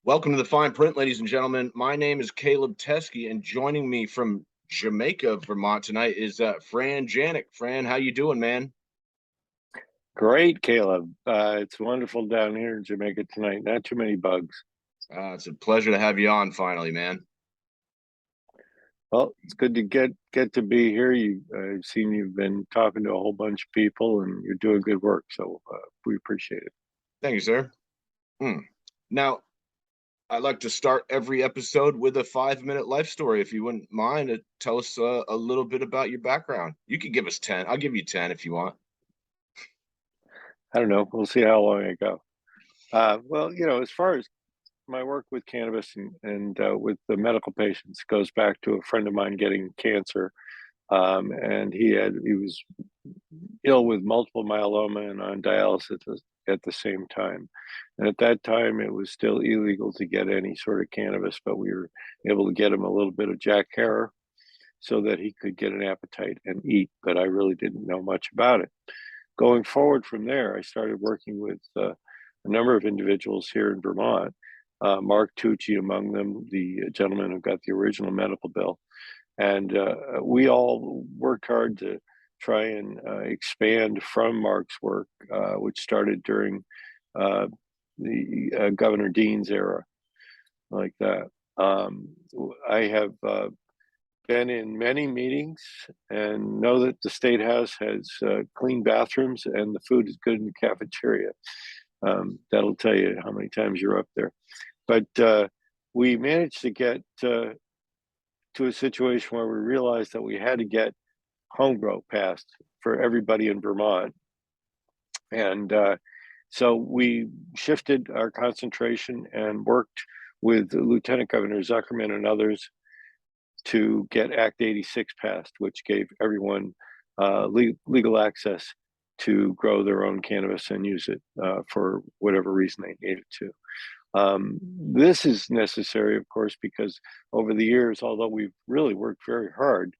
Welcome to the Fine Print, ladies and gentlemen. My name is Caleb Teskey, and joining me from Jamaica, Vermont tonight is Fran Janik. Fran, how you doing, man? Great, Caleb. It's wonderful down here in Jamaica tonight. Not too many bugs. It's a pleasure to have you on finally, man. Well, it's good to get to be here. I've seen you've been talking to a whole bunch of people, and you're doing good work. So we appreciate it. Thank you, sir. Now, I like to start every episode with a 5-minute life story. If you wouldn't mind, tell us a little bit about your background. You could give us 10. I'll give you 10 if you want. I don't know. We'll see how long I go. Well, as far as my work with cannabis and with the medical patients goes back to a friend of mine getting cancer, and he was ill with multiple myeloma and on dialysis at the same time. And at that time, it was still illegal to get any sort of cannabis, but we were able to get him a little bit of Jack Herer so that he could get an appetite and eat. But I really didn't know much about it. Going forward from there, I started working with a number of individuals here in Vermont. Mark Tucci among them, the gentleman who got the original medical bill. And we all worked hard to try and expand from Mark's work, which started during the Governor Dean's era, like that. I have been in many meetings and know that the State House has clean bathrooms and the food is good in the cafeteria. That'll tell you how many times you're up there. But we managed to get to a situation where we realized that we had to get home grow passed for everybody in Vermont. And so we shifted our concentration and worked with Lieutenant Governor Zuckerman and others to get Act 86 passed, which gave everyone legal access to grow their own cannabis and use it for whatever reason they needed to. This is necessary, of course, because over the years, although we've really worked very hard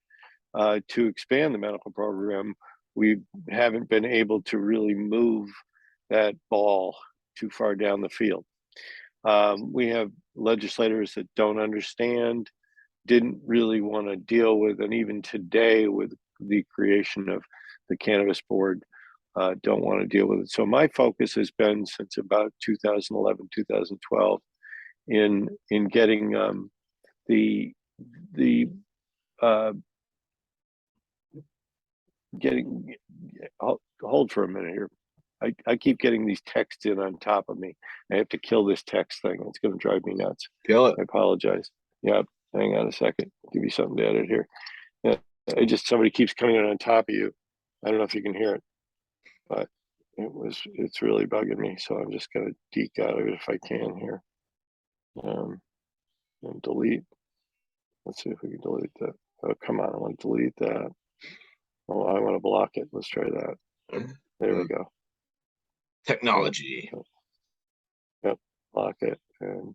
to expand the medical program, we haven't been able to really move that ball too far down the field. We have legislators that don't understand, didn't really want to deal with, and even today with the creation of the Cannabis Board, don't want to deal with it. So my focus has been since about 2011, 2012 in getting the getting hold for a minute here. I keep getting these texts in on top of me. I have to kill this text thing. It's going to drive me nuts. Kill it. I apologize. Yeah, hang on a second. I'll give you something to edit here. Yeah, somebody keeps coming in on top of you. I don't know if you can hear it, but it's really bugging me. So I'm just going to deke out of it if I can here. And delete. Let's see if we can delete that. Oh, come on. I want to delete that. Oh, I want to block it. Let's try that. There we go. Technology. Yep. Block it and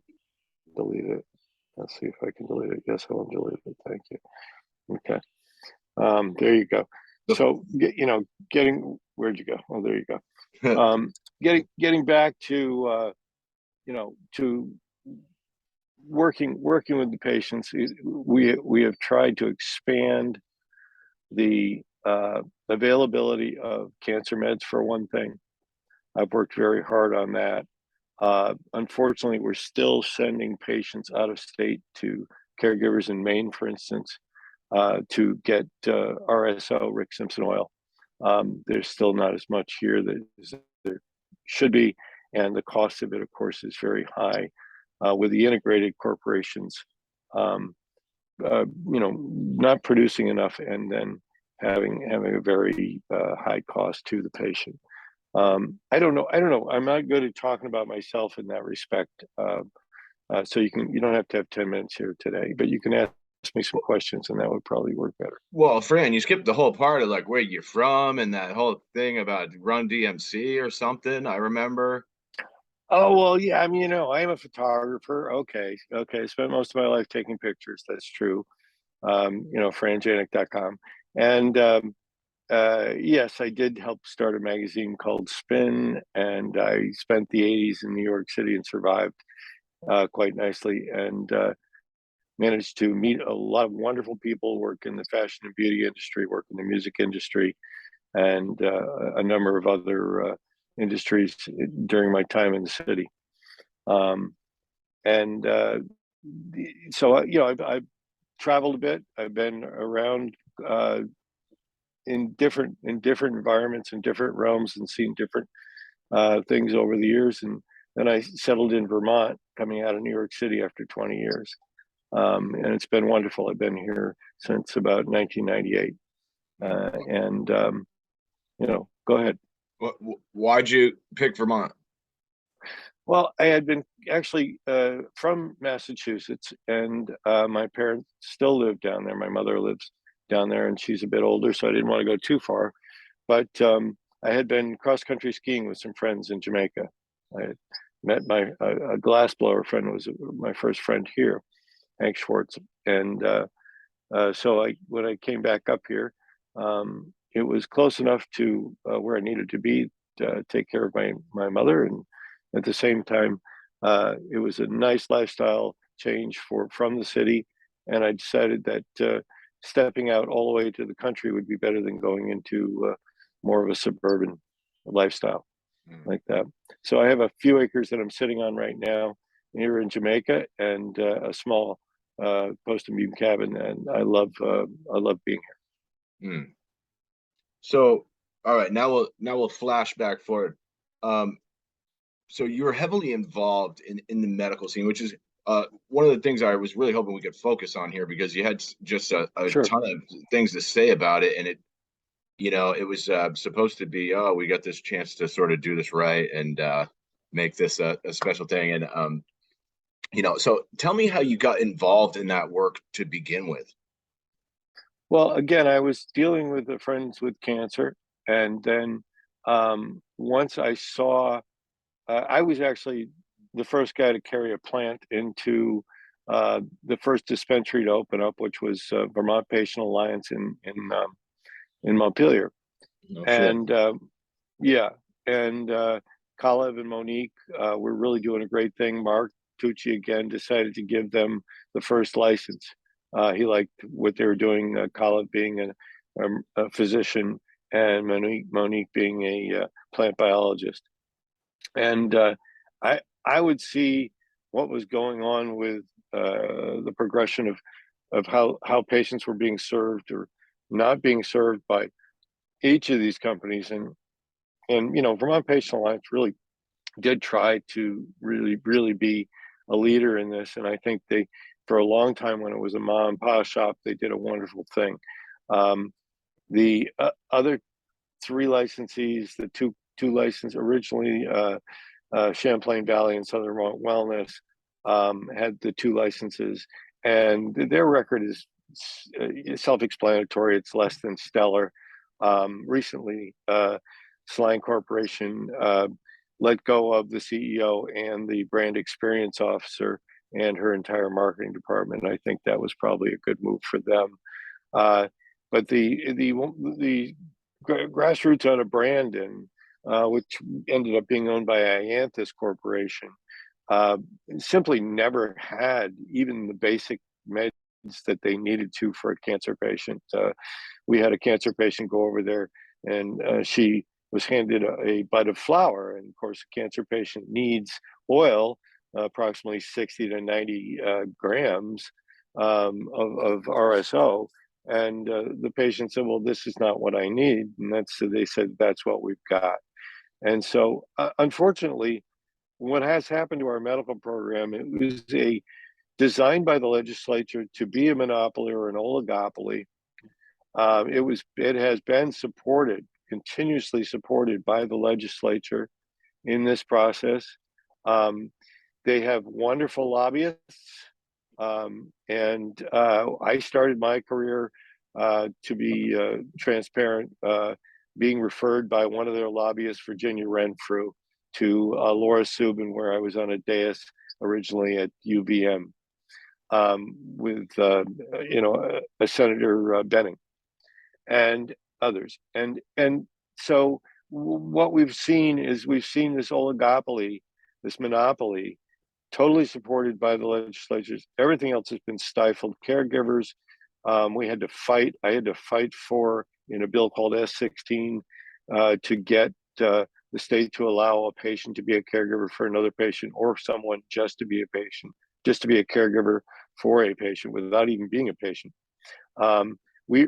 delete it. Let's see if I can delete it. Yes, I want to delete it. Thank you. Okay. There you go. So, getting, where'd you go? Oh, there you go. Getting back to, to working with the patients. We have tried to expand the availability of cancer meds for one thing. I've worked very hard on that. Unfortunately, we're still sending patients out of state to caregivers in Maine, for instance, to get RSO, Rick Simpson oil. There's still not as much here that there should be, and the cost of it, of course, is very high. With the integrated corporations, not producing enough and then having a very high cost to the patient. I don't know. I'm not good at talking about myself in that respect. So you don't have to have 10 minutes here today, but you can ask me some questions and that would probably work better. Well, Fran, you skipped the whole part of like where you're from and that whole thing about Run DMC or something. I remember. Oh, well, yeah. I mean, I am a photographer. Okay. I spent most of my life taking pictures. That's true. franjanik.com. And yes, I did help start a magazine called Spin, and I spent the 80s in New York City and survived. quite nicely, and managed to meet a lot of wonderful people, work in the fashion and beauty industry, work in the music industry, and a number of other industries during my time in the city. Um, and so, I've traveled a bit. I've been around in different environments, in different realms, and seen different things over the years. And then I settled in Vermont, coming out of New York City after 20 years. And it's been wonderful. I've been here since about 1998. And go ahead. Why'd you pick Vermont? Well, I had been actually from Massachusetts, and my parents still live down there. My mother lives down there, and she's a bit older, so I didn't want to go too far. But I had been cross country skiing with some friends in Jamaica. I had met my a glassblower friend was my first friend here, Hank Schwartz, and so when I came back up here, it was close enough to where I needed to be to take care of my mother, and at the same time, it was a nice lifestyle change from the city, and I decided that stepping out all the way to the country would be better than going into more of a suburban lifestyle like that. So I have a few acres that I'm sitting on right now here in Jamaica, and a small post and beam cabin, and I love being here. So, all right, now we'll flash back forward. So you were heavily involved in the medical scene, which is one of the things I was really hoping we could focus on here, because you had just a Sure. ton of things to say about it, and it was supposed to be, oh, we got this chance to sort of do this right and make this a special thing, and so tell me how you got involved in that work to begin with. Well, again, I was dealing with the friends with cancer, and then once I saw, I was actually the first guy to carry a plant into the first dispensary to open up, which was Vermont Patient Alliance in Montpelier. No shit. And yeah, and Kalev and Monique were really doing a great thing. Mark Tucci again decided to give them the first license. He liked what they were doing. Kalev being a physician, and Monique being a plant biologist. And I would see what was going on with the progression of how patients were being served or not being served by each of these companies, and Vermont Patient Alliance really did try to really be a leader in this, and I think they, for a long time when it was a mom and pop shop, they did a wonderful thing. The other three licensees, the two licenses originally, Champlain Valley and Southern Vermont Wellness, had the two licenses, and their record is self-explanatory. It's less than stellar. Recently, Slang Corporation let go of the CEO and the brand experience officer and her entire marketing department. I think that was probably a good move for them. But the grassroots out of Brandon, which ended up being owned by Ianthus Corporation, simply never had even the basic meds that they needed to for a cancer patient. We had a cancer patient go over there, and she was handed a bud of flower. And of course, a cancer patient needs oil, approximately 60 to 90 grams of RSO. And the patient said, well, this is not what I need. And they said, that's what we've got. And so, unfortunately, what has happened to our medical program, it was designed by the legislature to be a monopoly or an oligopoly. It has been continuously supported by the legislature in this process. They have wonderful lobbyists, and I started my career, to be transparent, being referred by one of their lobbyists, Virginia Renfrew, to Laura Subin, where I was on a dais originally at UVM, with a Senator Benning and others, and so what we've seen is this oligopoly, this monopoly, totally supported by the legislatures. Everything else has been stifled. Caregivers, we had to fight. I had to fight for, in a bill called S16, to get the state to allow a patient to be a caregiver for another patient, or someone just to be a patient, just to be a caregiver for a patient without even being a patient. We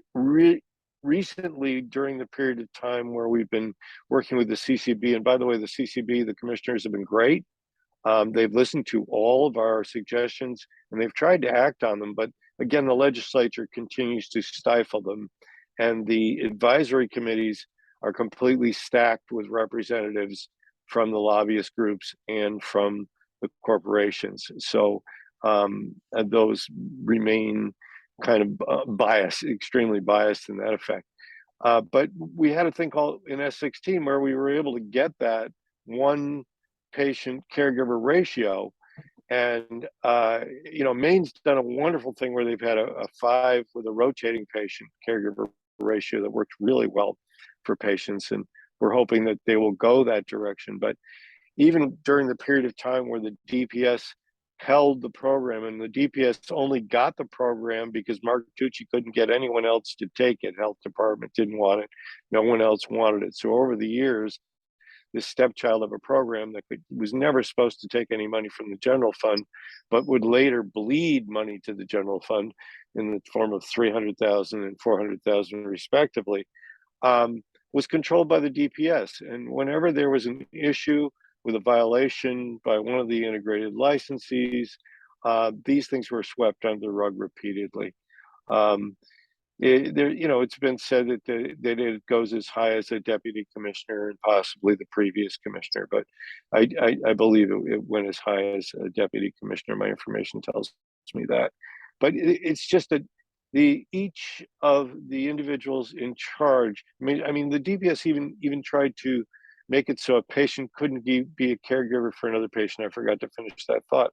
recently, during the period of time where we've been working with the CCB, and by the way, the CCB, the commissioners have been great. They've listened to all of our suggestions and they've tried to act on them. But again, the legislature continues to stifle them. And the advisory committees are completely stacked with representatives from the lobbyist groups and from the corporations. So those remain kind of biased, extremely biased in that effect. But we had a thing called in S16 where we were able to get that one patient caregiver ratio. And, Maine's done a wonderful thing where they've had a 5 with a rotating patient caregiver ratio that works really well for patients. And we're hoping that they will go that direction. But even during the period of time where the DPS held the program, and the DPS only got the program because Mark Tucci couldn't get anyone else to take it. Health department didn't want it. No one else wanted it. So over the years, this stepchild of a program that was never supposed to take any money from the general fund, but would later bleed money to the general fund in the form of 300,000 and 400,000 respectively, was controlled by the DPS. And whenever there was an issue with a violation by one of the integrated licensees, these things were swept under the rug repeatedly. It's been said that it goes as high as a deputy commissioner and possibly the previous commissioner, but I believe it went as high as a deputy commissioner. My information tells me that. But it's just that each of the individuals in charge. I mean, the DPS even tried to make it so a patient couldn't be a caregiver for another patient. I forgot to finish that thought,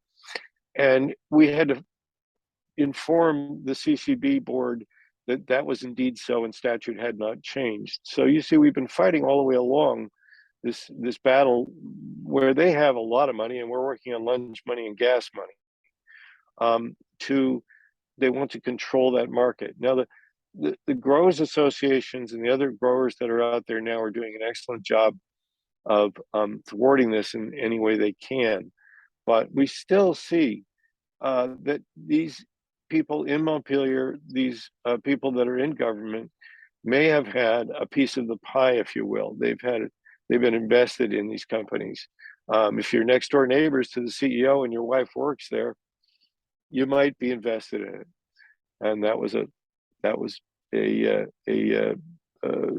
and we had to inform the CCB board that that was indeed so, and statute had not changed. So you see, we've been fighting all the way along this battle where they have a lot of money and we're working on lunch money and gas money. They want to control that market. Now the growers associations and the other growers that are out there now are doing an excellent job of thwarting this in any way they can. But we still see that these people in Montpelier, these people that are in government, may have had a piece of the pie, if you will. They've been invested in these companies. If you're next door neighbors to the CEO and your wife works there, you might be invested in it. And that was a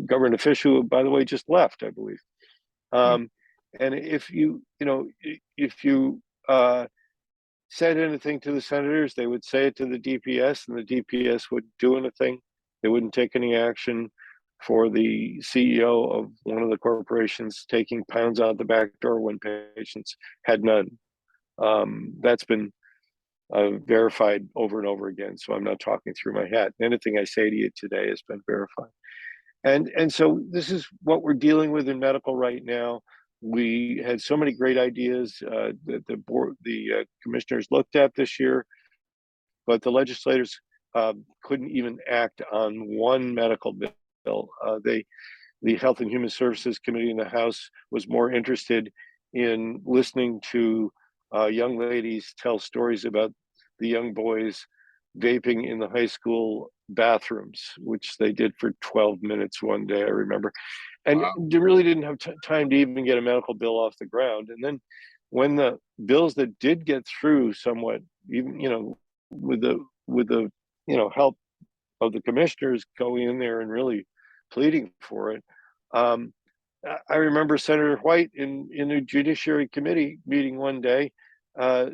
government official who, by the way, just left, I believe. And if you said anything to the senators, they would say it to the DPS, and the DPS would do anything. They wouldn't take any action for the CEO of one of the corporations taking pounds out the back door when patients had none. That's been verified over and over again. So I'm not talking through my hat. Anything I say to you today has been verified. And so this is what we're dealing with in medical right now. We had so many great ideas that the commissioners looked at this year, but the legislators couldn't even act on one medical bill. The Health and Human Services Committee in the House was more interested in listening to young ladies tell stories about the young boys vaping in the high school bathrooms, which they did for 12 minutes one day, I remember. And wow. They really didn't have time to even get a medical bill off the ground. And then when the bills that did get through somewhat, even, with the help of the commissioners going in there and really pleading for it. I remember Senator White in a Judiciary Committee meeting one day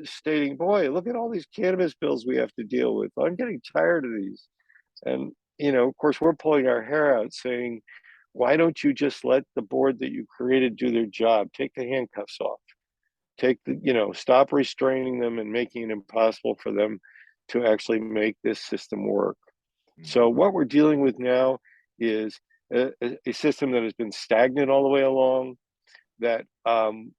stating, boy, look at all these cannabis bills we have to deal with. I'm getting tired of these. And, of course, we're pulling our hair out saying, why don't you just let the board that you created do their job? Take the handcuffs off. Stop restraining them and making it impossible for them to actually make this system work. So what we're dealing with now is a system that has been stagnant all the way along, that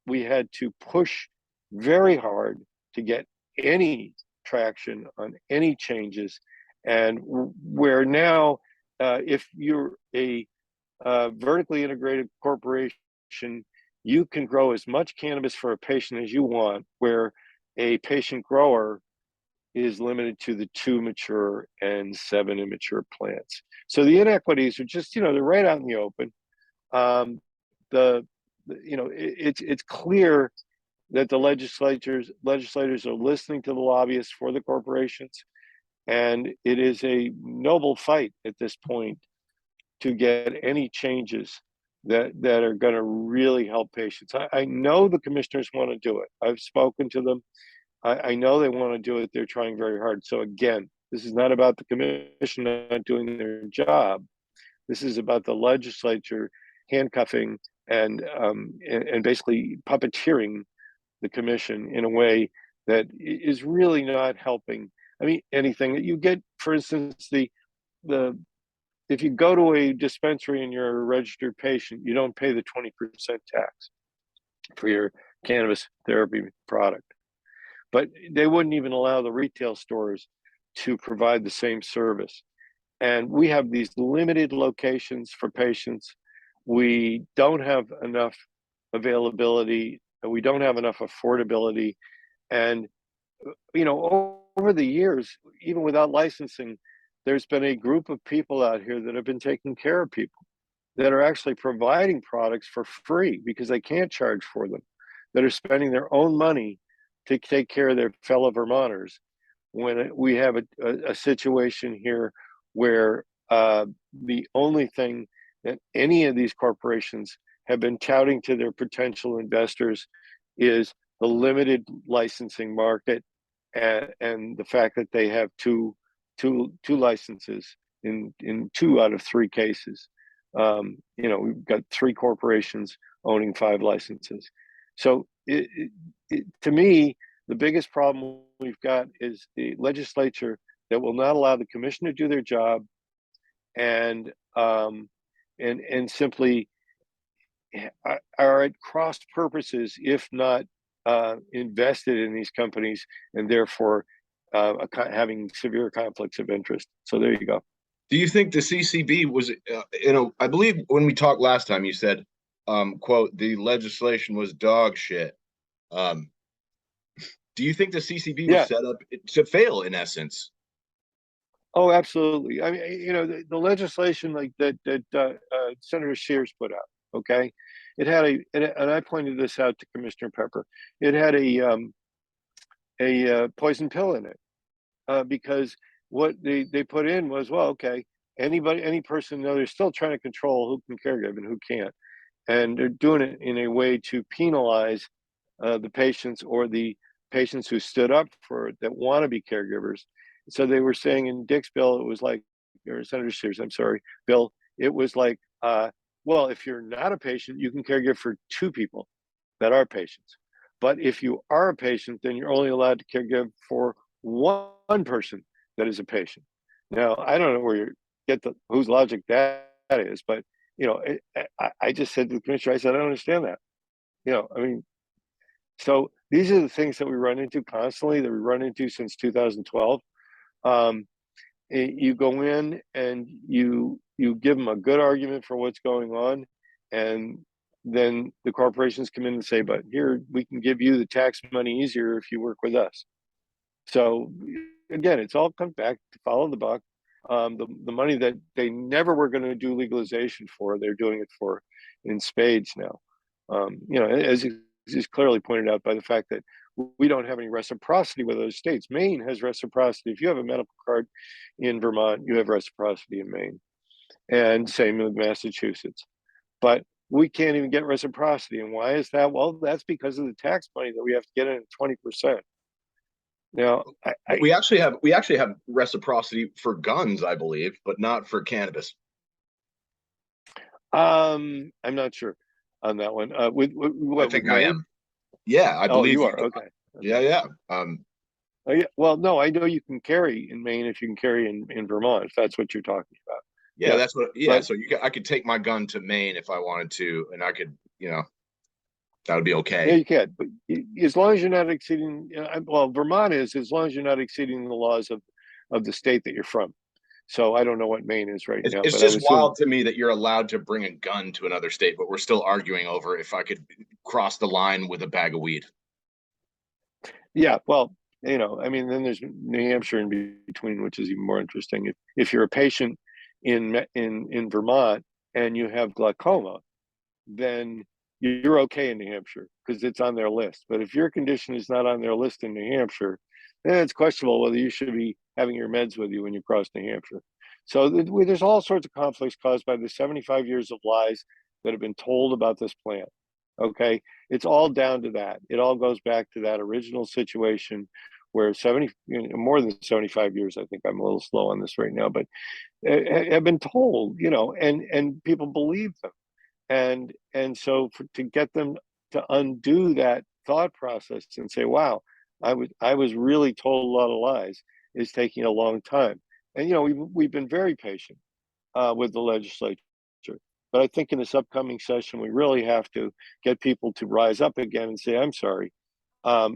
we had to push very hard to get any traction on any changes. And where now, if you're a vertically integrated corporation, you can grow as much cannabis for a patient as you want, where a patient grower is limited to the 2 mature and 7 immature plants. So the inequities are just, they're right out in the open. It's clear that the legislators are listening to the lobbyists for the corporations, and it is a noble fight at this point to get any changes that are going to really help patients. I know the commissioners want to do it. I've spoken to them. I know they want to do it. They're trying very hard. So again, this is not about the commission not doing their job. This is about the legislature handcuffing and basically puppeteering the commission in a way that is really not helping. I mean, anything that you get, for instance, the if you go to a dispensary and you're a registered patient, you don't pay the 20% tax for your cannabis therapy product. But they wouldn't even allow the retail stores to provide the same service. And we have these limited locations for patients. We don't have enough availability. We don't have enough affordability. And, over the years, even without licensing, there's been a group of people out here that have been taking care of people, that are actually providing products for free because they can't charge for them, that are spending their own money to take care of their fellow Vermonters. When we have a situation here where the only thing that any of these corporations have been touting to their potential investors is the limited licensing market, and the fact that they have two licenses in 2 out of 3 cases. We've got 3 corporations owning 5 licenses. So to me, the biggest problem we've got is the legislature that will not allow the commission to do their job, and simply are at cross purposes, if not invested in these companies, and therefore having severe conflicts of interest. So there you go. Do you think the CCB was, I believe when we talked last time, you said, quote, the legislation was dog shit. Do you think the CCB was set up to fail in essence? Oh, absolutely. I mean, the legislation like that Senator Sears put out, okay, it had and I pointed this out to Commissioner Pepper. It had a poison pill in it, because what they put in was, well, okay, any person, they're still trying to control who can caregive and who can't, and they're doing it in a way to penalize the patients, or the patients who stood up for it, that want to be caregivers. So they were saying in Dick's bill, it was like, or Senator Sears, I'm sorry, Bill, it was like, well, if you're not a patient, you can caregive for 2 people that are patients. But if you are a patient, then you're only allowed to caregive for 1 person that is a patient. Now, I don't know where you get whose logic that is, but I just said to the commissioner, I said, I don't understand that. I mean, so these are the things that we run into constantly, that we run into since 2012. You go in and you give them a good argument for what's going on, and then the corporations come in and say, but here, we can give you the tax money easier if you work with us. So again, it's all comes back to follow the buck. The money that they never were going to do legalization for, they're doing it for in spades now. As is clearly pointed out by the fact that we don't have any reciprocity with other states. Maine has reciprocity. If you have a medical card in Vermont, you have reciprocity in Maine, and same with Massachusetts. But we can't even get reciprocity. And why is that? Well, that's because of the tax money that we have to get in at 20%. Now, we actually have reciprocity for guns, I believe, but not for cannabis. I'm not sure on that one. I think I am. Yeah, I believe you are. Okay. Yeah. Yeah. Well, no, I know you can carry in Maine if you can carry in Vermont, if that's what you're talking about. Yeah, that's what. Yeah, but, so I could take my gun to Maine if I wanted to, and I could, That would be Yeah, okay. you can, but as long as you're not exceeding, well, Vermont is, as long as you're not exceeding the laws of the state that you're from. So I don't know what Maine is right now, It's but I just would assume, wild to me that you're allowed to bring a gun to another state, but we're still arguing over if I could cross the line with a bag of weed. yeah, well, I mean, then there's New Hampshire in between, which is even more interesting. If you're a patient in Vermont and you have glaucoma, then you're okay in New Hampshire because it's on their list. But if your condition is not on their list in New Hampshire, then it's questionable whether you should be having your meds with you when you cross New Hampshire. So there's all sorts of conflicts caused by the 75 years of lies that have been told about this plant. Okay, it's all down to that. It all goes back to that original situation where more than 75 years. I think I'm a little slow on this right now, but have been told, and people believe them, and so to get them to undo that thought process and say, wow, I was really told a lot of lies, is taking a long time. And we've been very patient with the legislature, but I think in this upcoming session we really have to get people to rise up again and say, I'm sorry,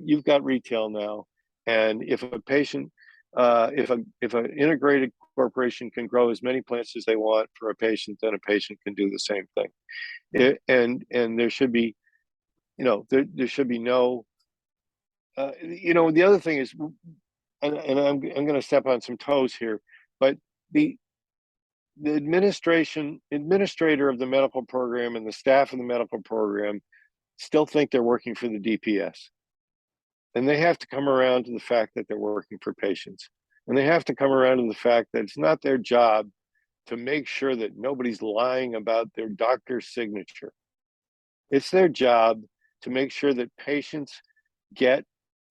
you've got retail now, and if a patient if an integrated corporation can grow as many plants as they want for a patient, then a patient can do the same thing. And there should be, there should be no, the other thing is, and I'm going to step on some toes here, but the the administrator of the medical program and the staff of the medical program still think they're working for the DPS, and they have to come around to the fact that they're working for patients, and they have to come around to the fact that it's not their job to make sure that nobody's lying about their doctor's signature. It's their job to make sure that patients get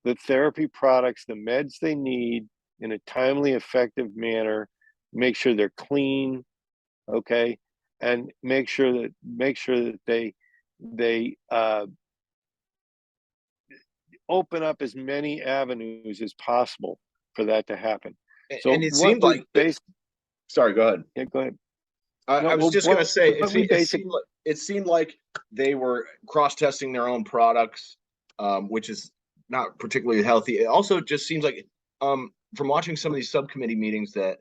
the therapy products, the meds they need in a timely, effective manner, make sure they're clean, okay, and make sure that they open up as many avenues as possible for that to happen. So And it what seemed we like it, base sorry, go ahead. yeah, go ahead. I No, was well, just gonna say what we basic it seemed like they were cross testing their own products, which is not particularly healthy. It also just seems like from watching some of these subcommittee meetings that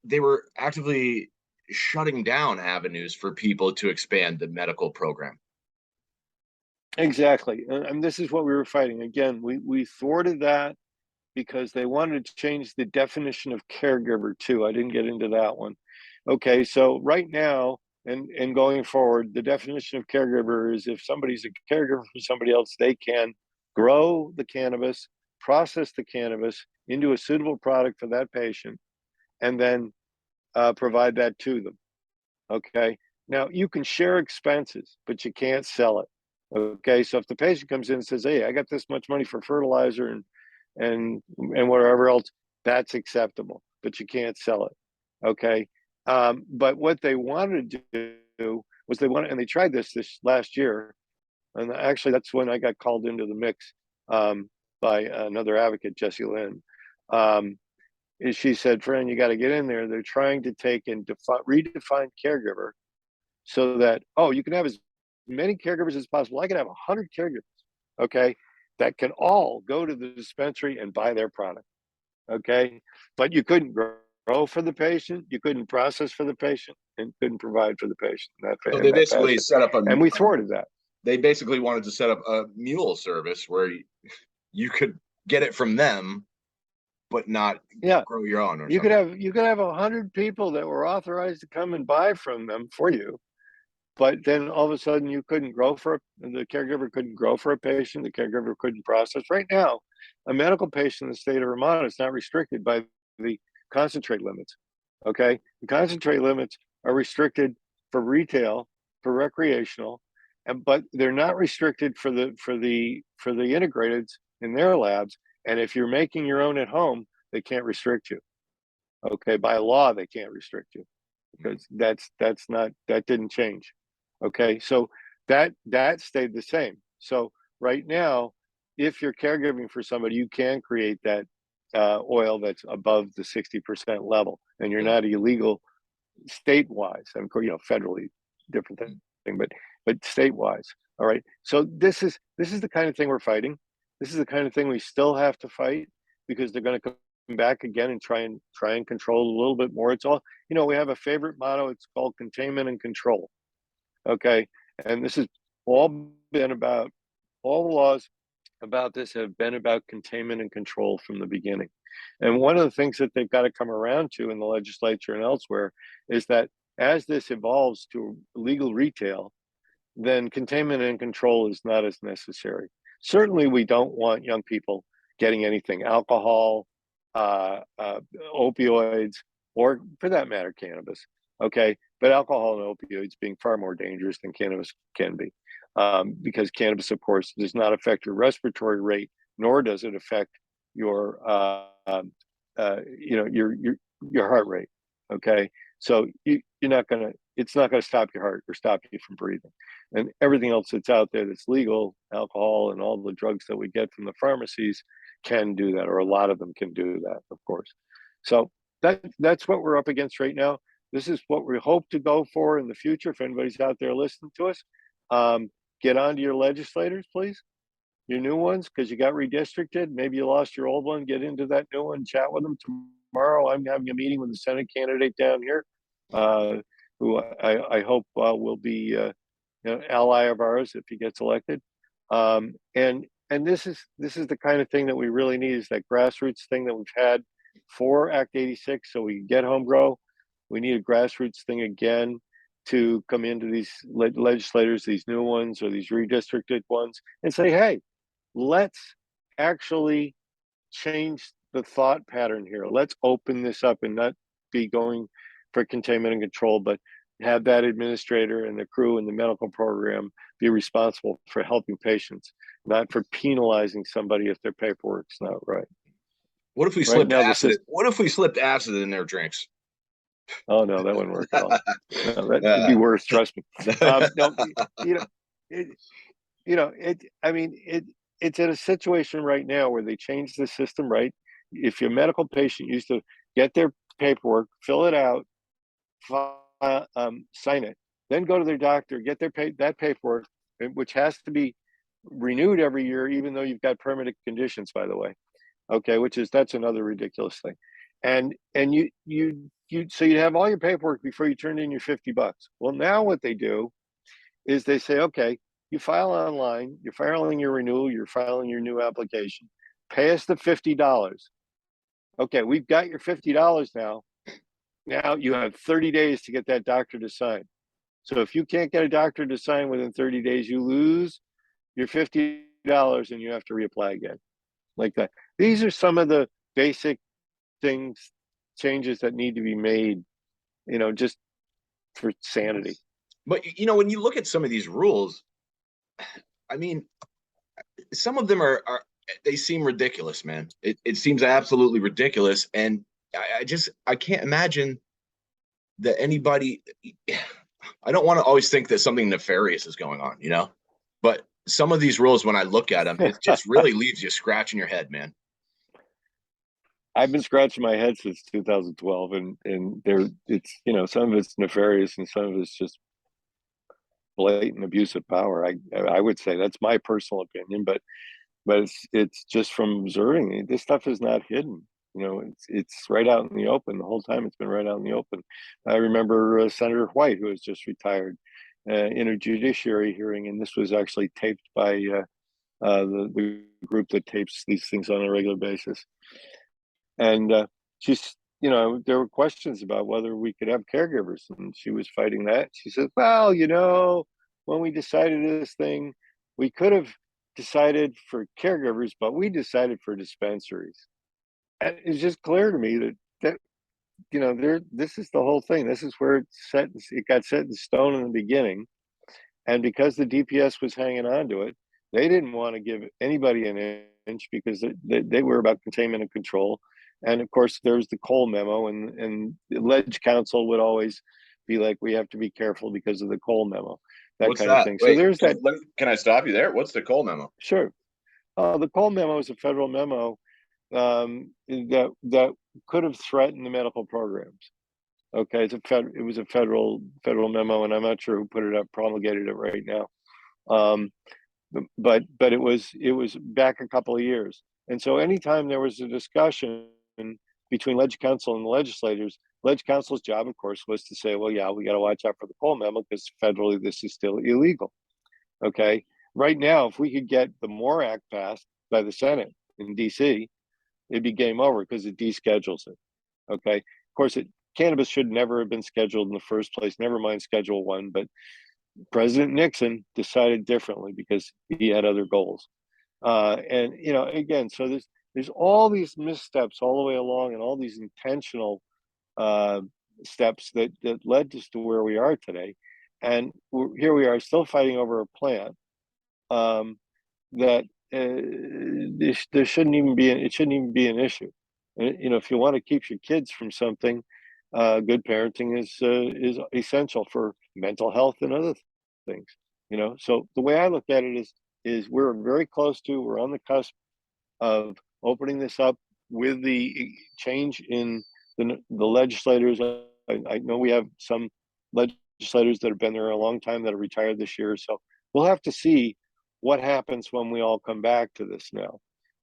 they were actively shutting down avenues for people to expand the medical program. exactly, and this is what we were fighting. Again, we thwarted that because they wanted to change the definition of caregiver too. I didn't get into that one. Okay, so right now and going forward, the definition of caregiver is if somebody's a caregiver for somebody else, they can grow the cannabis, process the cannabis into a suitable product for that patient, and then provide that to them. Okay. Now you can share expenses, but you can't sell it. Okay. So if the patient comes in and says, "Hey, I got this much money for fertilizer and whatever else," that's acceptable, but you can't sell it. Okay. But what they wanted to do was and they tried this last year, and actually that's when I got called into the mix by another advocate, Jesse Lynn. Um, is she said, "Fran, you got to get in there. They're trying to take and redefine caregiver so that, oh, you can have as many caregivers as possible. I can have 100 caregivers, okay, that can all go to the dispensary and buy their product, okay? But you couldn't grow for the patient, you couldn't process for the patient, and couldn't provide for the patient So in they that basically fashion. set up And we thwarted that. they basically wanted to set up a mule service where you could get it from them, but not Yeah, grow your own or you could something. have 100 people that were authorized to come and buy from them for you. But then all of a sudden you couldn't grow the caregiver couldn't grow for a patient, the caregiver couldn't process. Right now, a medical patient in the state of Vermont is not restricted by the concentrate limits. Okay. The concentrate limits are restricted for retail, for recreational, but they're not restricted for the integrateds in their labs. And if you're making your own at home, they can't restrict you. Okay. By law, they can't restrict you because that didn't change. Okay, so that stayed the same. So right now, if you're caregiving for somebody, you can create that oil that's above the 60% level, and you're not illegal state-wise. And federally different thing, but state-wise. All right. So this is the kind of thing we're fighting. This is the kind of thing we still have to fight because they're going to come back again and try and control a little bit more. It's all, we have a favorite motto. It's called containment and control. Okay. And this has all been about, all the laws about this have been about containment and control from the beginning. And one of the things that they've got to come around to in the legislature and elsewhere is that as this evolves to legal retail, then containment and control is not as necessary. Certainly, we don't want young people getting anything, alcohol, opioids, or for that matter, cannabis. Okay, but alcohol and opioids being far more dangerous than cannabis can be, because cannabis, of course, does not affect your respiratory rate, nor does it affect your, your heart rate. Okay, so you're not gonna, it's not gonna stop your heart or stop you from breathing. And everything else that's out there that's legal, alcohol and all the drugs that we get from the pharmacies can do that, or a lot of them can do that, of course. So that's what we're up against right now. This is what we hope to go for in the future. If anybody's out there listening to us, get on to your legislators, please, your new ones, because you got redistricted. Maybe you lost your old one. Get into that new one, chat with them. Tomorrow, I'm having a meeting with the Senate candidate down here, who I hope will be ally of ours if he gets elected. And this is the kind of thing that we really need, is that grassroots thing that we've had for Act 86, so we can get home grow. We need a grassroots thing again to come into these legislators, these new ones or these redistricted ones, and say, hey, let's actually change the thought pattern here. Let's open this up and not be going for containment and control, but have that administrator and the crew and the medical program be responsible for helping patients, not for penalizing somebody if their paperwork's not right. What if we Right slipped now, acid? What if we slipped acid in their drinks? oh no, that wouldn't work at all. No, that'd be worse. Trust me. No, you know, it, I mean, it's in a situation right now where they changed the system. Right, if your medical patient used to get their paperwork, fill it out, sign it, then go to their doctor, get that paperwork, which has to be renewed every year, even though you've got permanent conditions, by the way. Okay, that's another ridiculous thing. And so you'd have all your paperwork before you turn in your $50. Well, now what they do is they say, okay, you file online, you're filing your renewal, you're filing your new application, pay us the $50. Okay, we've got your $50 now. Now you have 30 days to get that doctor to sign. So if you can't get a doctor to sign within 30 days, you lose your $50 and you have to reapply again, like that. These are some of the basic things, changes that need to be made, just for sanity. But when you look at some of these rules, I mean, some of them are they seem ridiculous, man. It seems absolutely ridiculous, and I can't imagine that anybody. I don't want to always think that something nefarious is going on, but some of these rules, when I look at them, it just really leaves you scratching your head, man. I've been scratching my head since 2012, and it's some of it's nefarious and some of it's just blatant abuse of power. I would say that's my personal opinion, but it's just from observing. This stuff is not hidden. It's right out in the open the whole time. It's been right out in the open. I remember Senator White, who has just retired, in a judiciary hearing, and this was actually taped by the group that tapes these things on a regular basis. And she's, there were questions about whether we could have caregivers, and she was fighting that. She said, well, when we decided this thing, we could have decided for caregivers, but we decided for dispensaries. And it's just clear to me that this is the whole thing. This is where it got set in stone in the beginning. And because the DPS was hanging on to it, they didn't want to give anybody an inch because they were about containment and control. And of course, there's the Cole memo, and the Ledge Council would always be like, we have to be careful because of the Cole memo, What's kind that? of thing. Wait, so there's that. Can I stop you there? What's the Cole memo? Sure. The Cole memo is a federal memo that could have threatened the medical programs. Okay, it was a federal memo, and I'm not sure who put it up, promulgated it right now. But it was back a couple of years. And so anytime there was a discussion between Leg Council and the legislators, Leg Council's job, of course, was to say, well, yeah, we got to watch out for the Cole memo because federally this is still illegal. Okay. Right now, if we could get the MORE Act passed by the Senate in DC, it'd be game over because it deschedules it. Okay. Of course, cannabis should never have been scheduled in the first place, never mind Schedule 1, but President Nixon decided differently because he had other goals. And again, so there's all these missteps all the way along, and all these intentional uh, steps that led us to where we are today. And here we are, still fighting over a plant um, that there shouldn't even be. It shouldn't even be an issue. If you want to keep your kids from something, good parenting is essential for mental health and other things. So the way I look at it is we're very close to, we're on the cusp of opening this up with the change in the legislators. I know we have some legislators that have been there a long time that are retired this year. So we'll have to see what happens when we all come back to this now.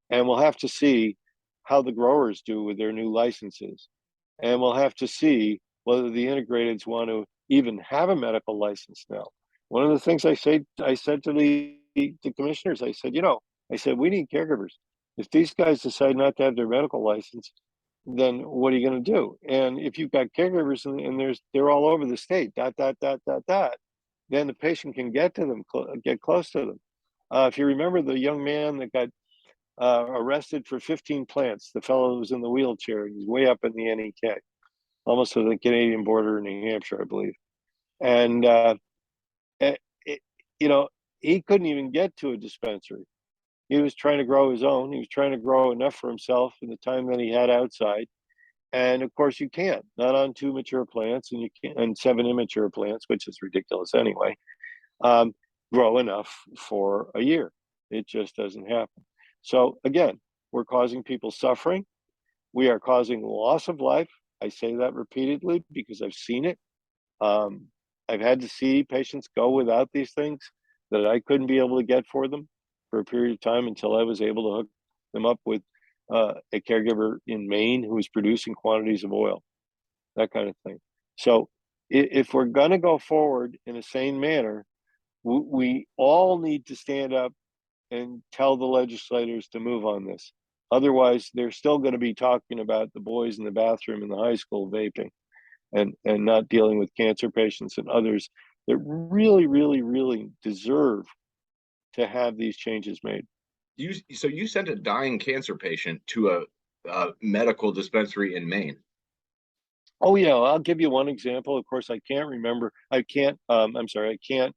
And we'll have to see how the growers do with their new licenses. And we'll have to see whether the integrateds want to even have a medical license now. One of the things I said to the commissioners, I said, we need caregivers. If these guys decide not to have their medical license, then what are you going to do? And if you've got caregivers and they're all over the state, then the patient can get to them, get close to them. If you remember the young man that got arrested for 15 plants, the fellow who was in the wheelchair, he's way up in the NEK, almost to the Canadian border in New Hampshire, I believe. And it, he couldn't even get to a dispensary. He was trying to grow his own. He was trying to grow enough for himself in the time that he had outside. And of course, you can't, not on 2 mature plants, and you can't on 7 immature plants, which is ridiculous anyway, grow enough for a year. It just doesn't happen. So again, we're causing people suffering. We are causing loss of life. I say that repeatedly because I've seen it. I've had to see patients go without these things that I couldn't be able to get for them for a period of time until I was able to hook them up with a caregiver in Maine who was producing quantities of oil, that kind of thing. So if we're going to go forward in a sane manner, we all need to stand up and tell the legislators to move on this. Otherwise, they're still going to be talking about the boys in the bathroom in the high school vaping and not dealing with cancer patients and others that really, really, really deserve to have these changes made. So you sent a dying cancer patient to a medical dispensary in Maine. Oh yeah, I'll give you one example. Of course, I can't remember. I can't. I'm sorry. I can't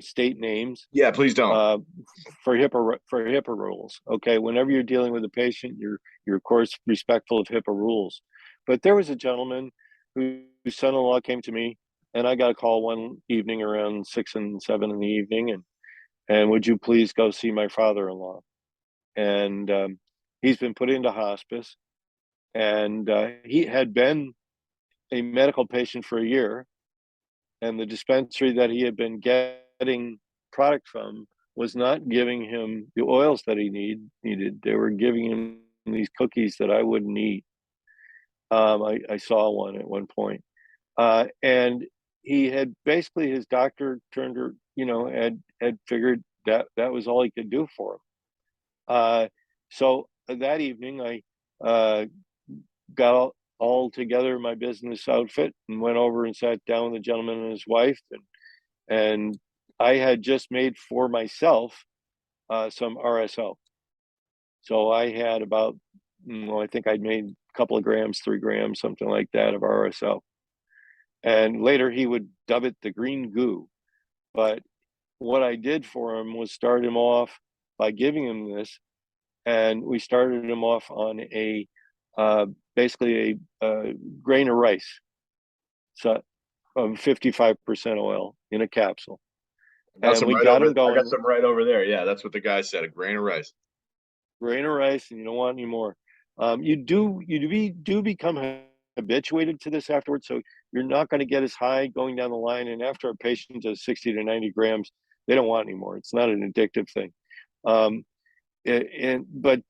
state names. Yeah, please don't. For HIPAA rules. Okay, whenever you're dealing with a patient, you're of course respectful of HIPAA rules. But there was a gentleman whose son-in-law came to me, and I got a call one evening around 6 and 7 in the evening, and would you please go see my father-in-law? And he's been put into hospice, and he had been a medical patient for a year, and the dispensary that he had been getting product from was not giving him the oils that he needed. They were giving him these cookies that I wouldn't eat. I saw one at one point, and he had basically, his doctor turned her, had figured that was all he could do for him. So that evening, I got all together my business outfit and went over and sat down with the gentleman and his wife, and I had just made for myself some RSO. So I had about, I think I'd made a couple of grams, 3 grams, something like that of RSO. And later he would dub it the green goo. But what I did for him was start him off by giving him this, and we started him off on a basically a grain of rice, so of 55% oil in a capsule. And we got him going. I got some right over there. Yeah, that's what the guy said, a grain of rice. Grain of rice, and you don't want any more. You do become habituated to this afterwards, so you're not going to get as high going down the line. And after a patient does 60 to 90 grams, they don't want anymore. It's not an addictive thing. Um, but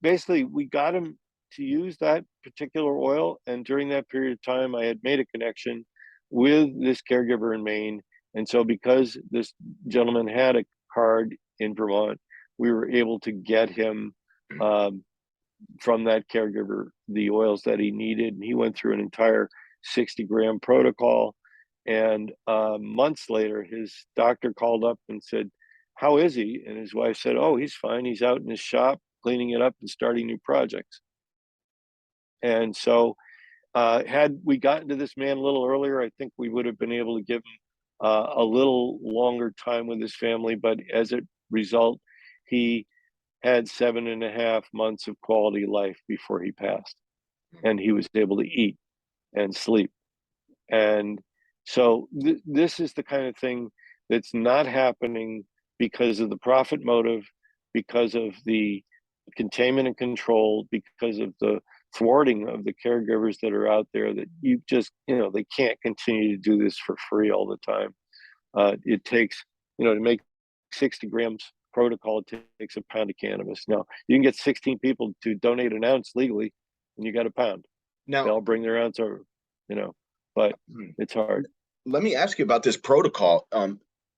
basically, we got him to use that particular oil, and during that period of time, I had made a connection with this caregiver in Maine, and so because this gentleman had a card in Vermont, we were able to get him um, from that caregiver the oils that he needed, and he went through an entire 60-gram protocol. And months later, his doctor called up and said, "How is he?" And his wife said, "Oh, he's fine. He's out in his shop cleaning it up and starting new projects." And so, had we gotten to this man a little earlier, I think we would have been able to give him a little longer time with his family. But as a result, he had 7.5 months of quality life before he passed, and he was able to eat and sleep. And so this is the kind of thing that's not happening because of the profit motive, because of the containment and control, because of the thwarting of the caregivers that are out there, that you just, they can't continue to do this for free all the time. It takes, to make 60 grams protocol, it takes a pound of cannabis. Now, you can get 16 people to donate an ounce legally, and you got a pound. Now, they'll bring their ounce over, but it's hard. Let me ask you about this protocol.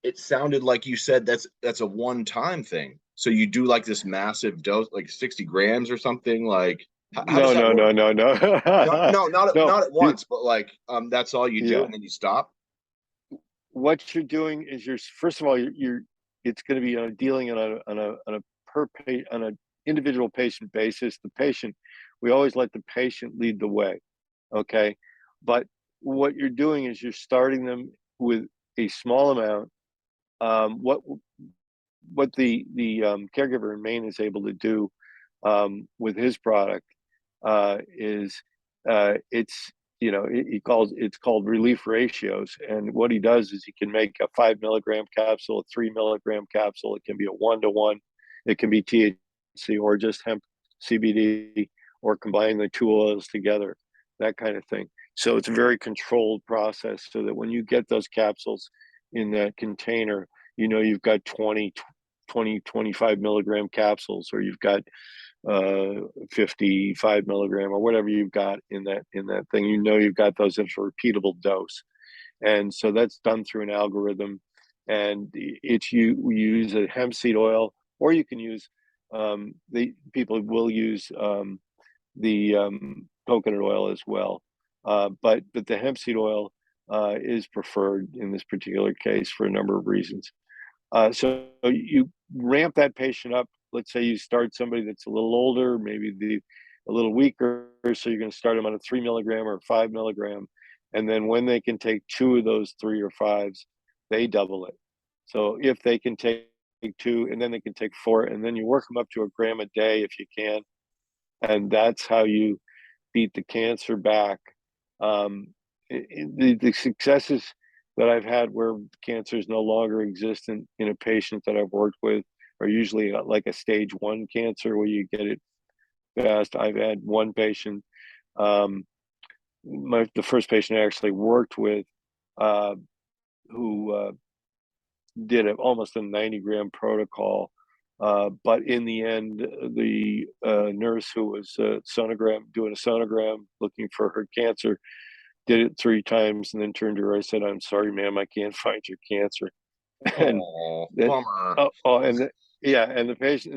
It sounded like you said that's a one-time thing. So you do like this massive dose, like 60 grams or something. Like, how does that work? No. No, not at once, but like, that's all you do, Yeah. and then you stop. What you're doing is first of all, it's going to be dealing on an individual patient basis. The patient, we always let the patient lead the way. Okay. But what you're doing is you're starting them with a small amount. What the caregiver in Maine is able to do with his product is it's called relief ratios, and what he does is he can make a 5 milligram capsule, a 3 milligram capsule. It can be a 1-to-1. It can be THC or just hemp CBD, or combine the two oils together, that kind of thing. So it's a very controlled process, so that when you get those capsules in that container, you've got 25 milligram capsules, or you've got 55 milligram, or whatever you've got in that thing. You've got those in a repeatable dose, and so that's done through an algorithm. And we use a hemp seed oil, or you can use the people will use the coconut oil as well, but the hemp seed oil is preferred in this particular case for a number of reasons. So you ramp that patient up. Let's say you start somebody that's a little older, maybe a little weaker, so you're going to start them on a 3 milligram or 5 milligram, and then when they can take 2 of those 3 or 5s, they double it. So if they can take 2, and then they can take 4, and then you work them up to a gram a day if you can, and that's how you beat the cancer back. The successes that I've had where cancer is no longer existent in a patient that I've worked with are usually like a stage 1 cancer where you get it fast. I've had one patient, the first patient I actually worked with, who did almost a 90-gram protocol. But in the end, the nurse who was doing a sonogram looking for her cancer, did it 3 times and then turned to her. I said, "I'm sorry, ma'am, I can't find your cancer." And then, Bummer. and the patient,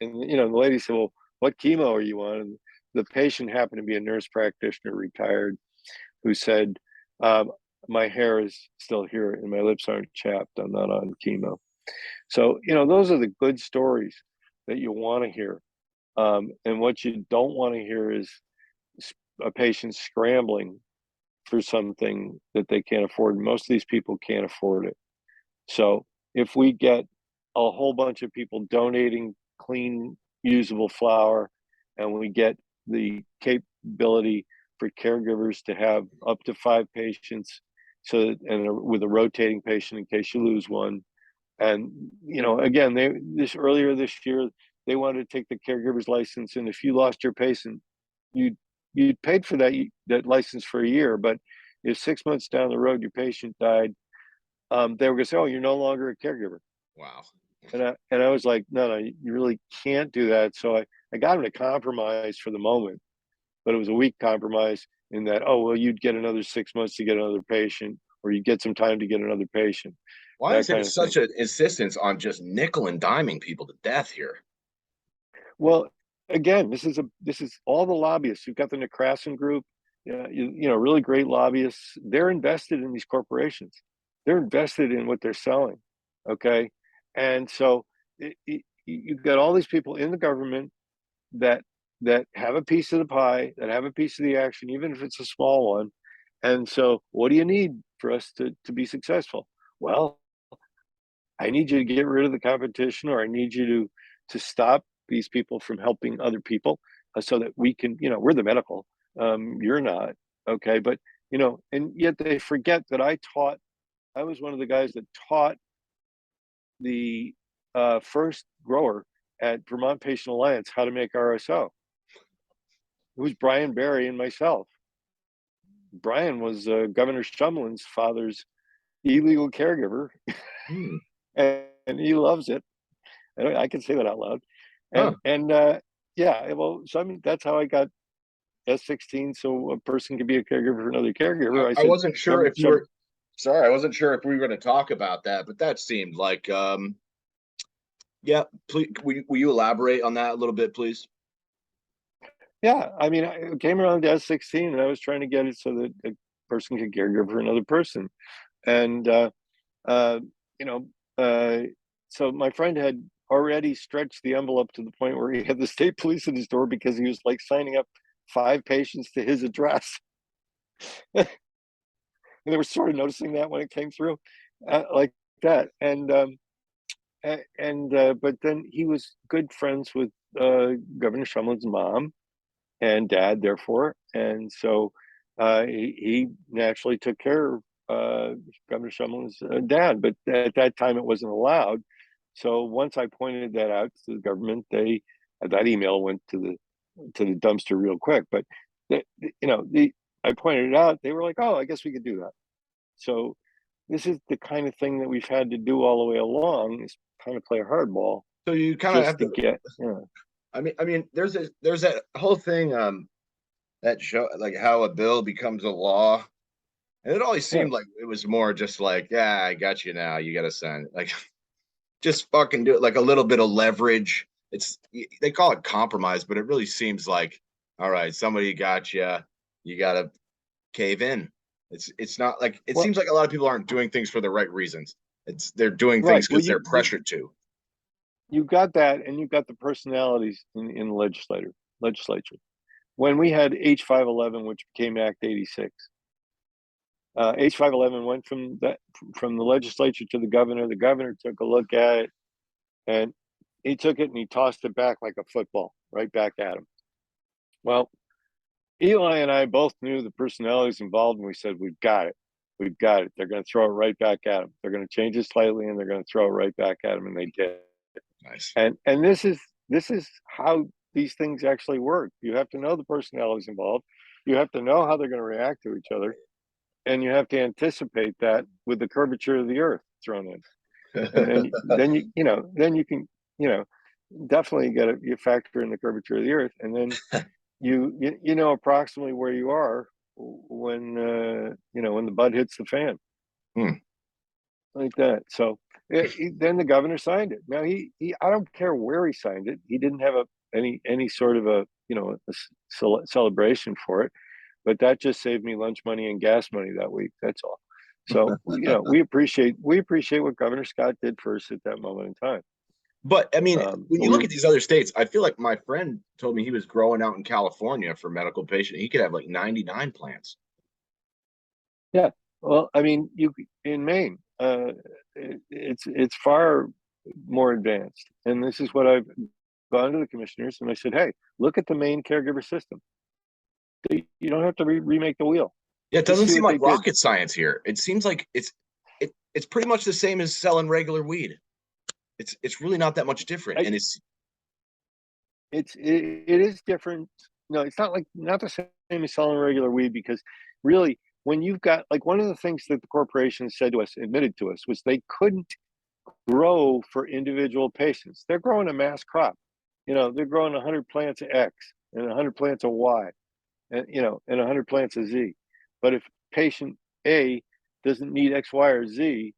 and the lady said, "Well, what chemo are you on?" And the patient happened to be a nurse practitioner, retired, who said, "My hair is still here and my lips aren't chapped. I'm not on chemo." So, those are the good stories that you want to hear. And what you don't want to hear is a patient scrambling for something that they can't afford. Most of these people can't afford it. So if we get a whole bunch of people donating clean, usable flower, and we get the capability for caregivers to have up to 5 patients, with a rotating patient in case you lose one. And again, earlier this year, they wanted to take the caregiver's license, and if you lost your patient, you paid for that license for a year. But if 6 months down the road your patient died, they were going to say, "Oh, you're no longer a caregiver." Wow. And I was like, "No, no, you really can't do that." So I got him to compromise for the moment, but it was a weak compromise in that, oh, well, you'd get another 6 months to get another patient, or you get some time to get another patient, Why is that there kind of such thing. an insistence on just nickel and diming people to death here? Well, again, this is all the lobbyists. You've got the Nekrasen group, really great lobbyists. They're invested in these corporations. They're invested in what they're selling. Okay, and so you've got all these people in the government that have a piece of the pie, that have a piece of the action, even if it's a small one. And so, what do you need for us to be successful? Well, I need you to get rid of the competition, or I need you to stop these people from helping other people, so that we can, we're the medical, you're not. Okay, but and yet they forget that I was one of the guys that taught the first grower at Vermont Patient Alliance how to make RSO. It was Brian Barry and myself. Brian was Governor Shumlin's father's illegal caregiver, Hmm. and he loves it. I can say that out loud. Huh. And yeah, well, so I mean, that's how I got S16, so a person could be a caregiver for another caregiver. I I said, wasn't sure some if you some were sorry, I wasn't sure if we were going to talk about that, but that seemed like yeah, please will you elaborate on that a little bit, please? Yeah, I mean, I came around to S16, and I was trying to get it so that a person could caregiver for another person, and uh, you know, uh, so my friend had already stretched the envelope to the point where he had the state police at his door because he was like signing up 5 patients to his address. And they were sort of noticing that when it came through, like that. And but then he was good friends with Governor Shumlin's mom and dad, therefore, and so he naturally took care of Governor Shumlin's dad. But at that time, it wasn't allowed. So once I pointed that out to the government, that email went to the dumpster real quick. But the, the I pointed it out. They were like, "Oh, I guess we could do that." So this is the kind of thing that we've had to do all the way along, is kind of play hardball So you kind of just have to to. get. I mean, there's that whole thing that show like how a bill becomes a law, and it always Yeah. seemed like it was more just like, yeah, I got you now, you got to sign it, like just fucking do it, like a little bit of leverage. It's they call it compromise, but it really seems like, all right, somebody got you, you got to cave in. It's not like it Well, seems like a lot of people aren't doing things for the right reasons. It's they're doing right. things Well, because they're pressured to. you got that, and you got the personalities in the legislature. When we had H511, which became Act 86, H511 went from the legislature to the governor. The governor took a look at it, and he took it and he tossed it back like a football, right back at him. Well, Eli and I both knew the personalities involved, and we said, "We've got it. We've got it. They're going to throw it right back at him. They're going to change it slightly, and they're going to throw it right back at him." And they did. Nice. And this is how these things actually work. You have to know the personalities involved. You have to know how they're going to react to each other, and you have to anticipate that with the curvature of the earth thrown in. And then you can, you know definitely get you factor in the curvature of the earth, and then you know approximately where you are when when the bud hits the fan, Hmm. like that. So then the governor signed it. Now he I don't care where he signed it. He didn't have any sort of a celebration for it, but that just saved me lunch money and gas money that week. That's all. So we appreciate what Governor Scott did for us at that moment in time. But I mean, when But you look at these other states, I feel like my friend told me he was growing out in California for medical patient. He could have like 99 plants. yeah, well, I mean, you in Maine, it's far more advanced, and this is what I've gone to the commissioners and I said, "Hey, look at the Maine caregiver system. You don't have to remake the wheel. Yeah, it Just doesn't see seem what they like did. rocket science here. It seems like it's pretty much the same as selling regular weed. It's really not that much different, I, and it's it is different. No, it's not the same as selling regular weed, because really when you've got, like, one of the things that the corporations said to us, admitted to us, was they couldn't grow for individual patients. They're growing a mass crop. They're growing 100 plants of X and 100 plants of Y, and 100 plants of Z. But if patient A doesn't need X, Y, or Z,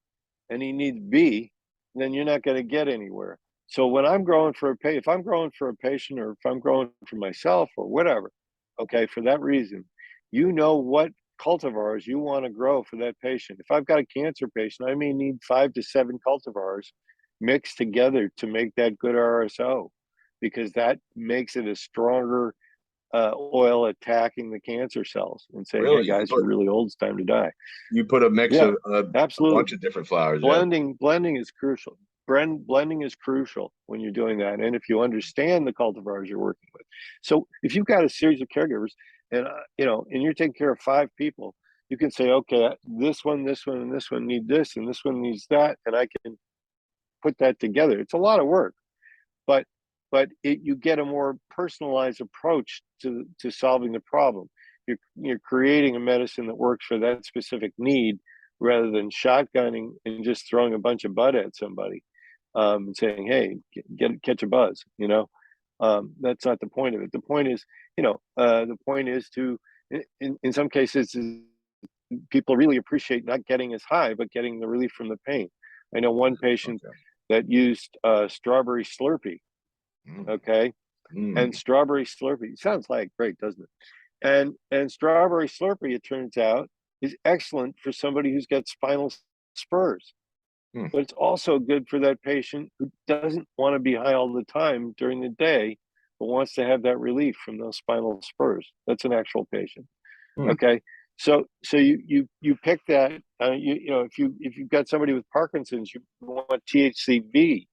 and he needs B, then you're not going to get anywhere. So when I'm growing for if I'm growing for a patient, or if I'm growing for myself or whatever, okay, for that reason, what cultivars you want to grow for that patient. If I've got a cancer patient, I may need 5 to 7 cultivars mixed together to make that good RSO, because that makes it a stronger oil attacking the cancer cells and saying, "Hey Really? guys, you're really old. It's time to die." You put a mix Yeah, of a bunch absolutely. of different flowers, yeah. Blending is crucial. Blending is crucial when you're doing that, and if you understand the cultivars you're working with. So if you've got a series of caregivers, and and you're taking care of 5 people, you can say, okay, this one, and this one need this, and this one needs that, and I can put that together. It's a lot of work, but you get a more personalized approach to solving the problem. You're creating a medicine that works for that specific need, rather than shotgunning and just throwing a bunch of bud at somebody, and saying, "Hey, catch a buzz." That's not the point of it. The point is, to, in some cases, people really appreciate not getting as high, but getting the relief from the pain. I know one patient Okay. that used strawberry Slurpee. Mm. Okay, and Mm. strawberry Slurpee sounds like great, doesn't it? And strawberry Slurpee, it turns out, is excellent for somebody who's got spinal spurs. Mm. But it's also good for that patient who doesn't want to be high all the time during the day, but wants to have that relief from those spinal spurs. That's an actual patient. Mm. Okay, so you pick that. If you've got somebody with Parkinson's, you want THCV.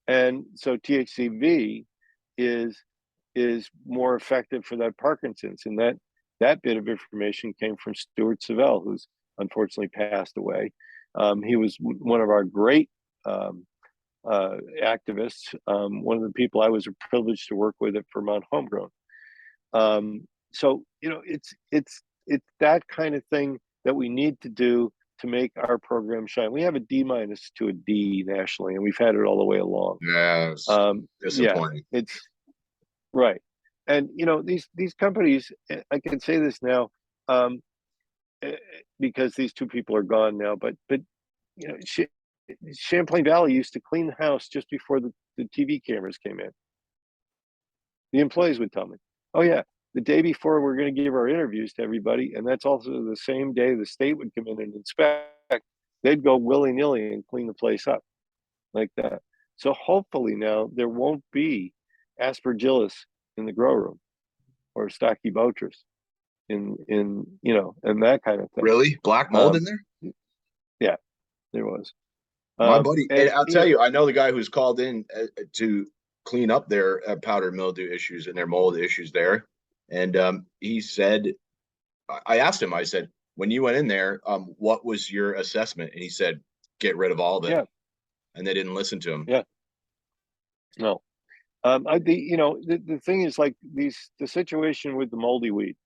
And so THCV is more effective for that Parkinson's, and that bit of information came from Stuart Savell, who's unfortunately passed away. He was one of our great activists, one of the people I was privileged to work with at Vermont Homegrown. It's that kind of thing that we need to do to make our program shine. We have a D- to a D nationally, and we've had it all the way along. Yeah, it's Yeah, disappointing. it's right. And these companies, I can say this now, um, because these 2 people are gone now, but you know, Champlain Valley used to clean the house just before the TV cameras came in. The employees would tell me, "Oh yeah, the day before we're going to give our interviews to everybody, and that's also the same day the state would come in and inspect. They'd go willy nilly and clean the place up like that." So hopefully now there won't be aspergillus in the grow room, or stachybotrys and that kind of thing. Really? Black mold in Um, there? yeah, there was. My buddy, and And I'll tell you, I know the guy who's called in to clean up their powdered mildew issues and their mold issues there. And he said, I asked him, I said, when you went in there, what was your assessment? And he said, get rid of all of it. yeah, And they didn't listen to him. yeah, no. The thing is, like, the situation with the moldy weed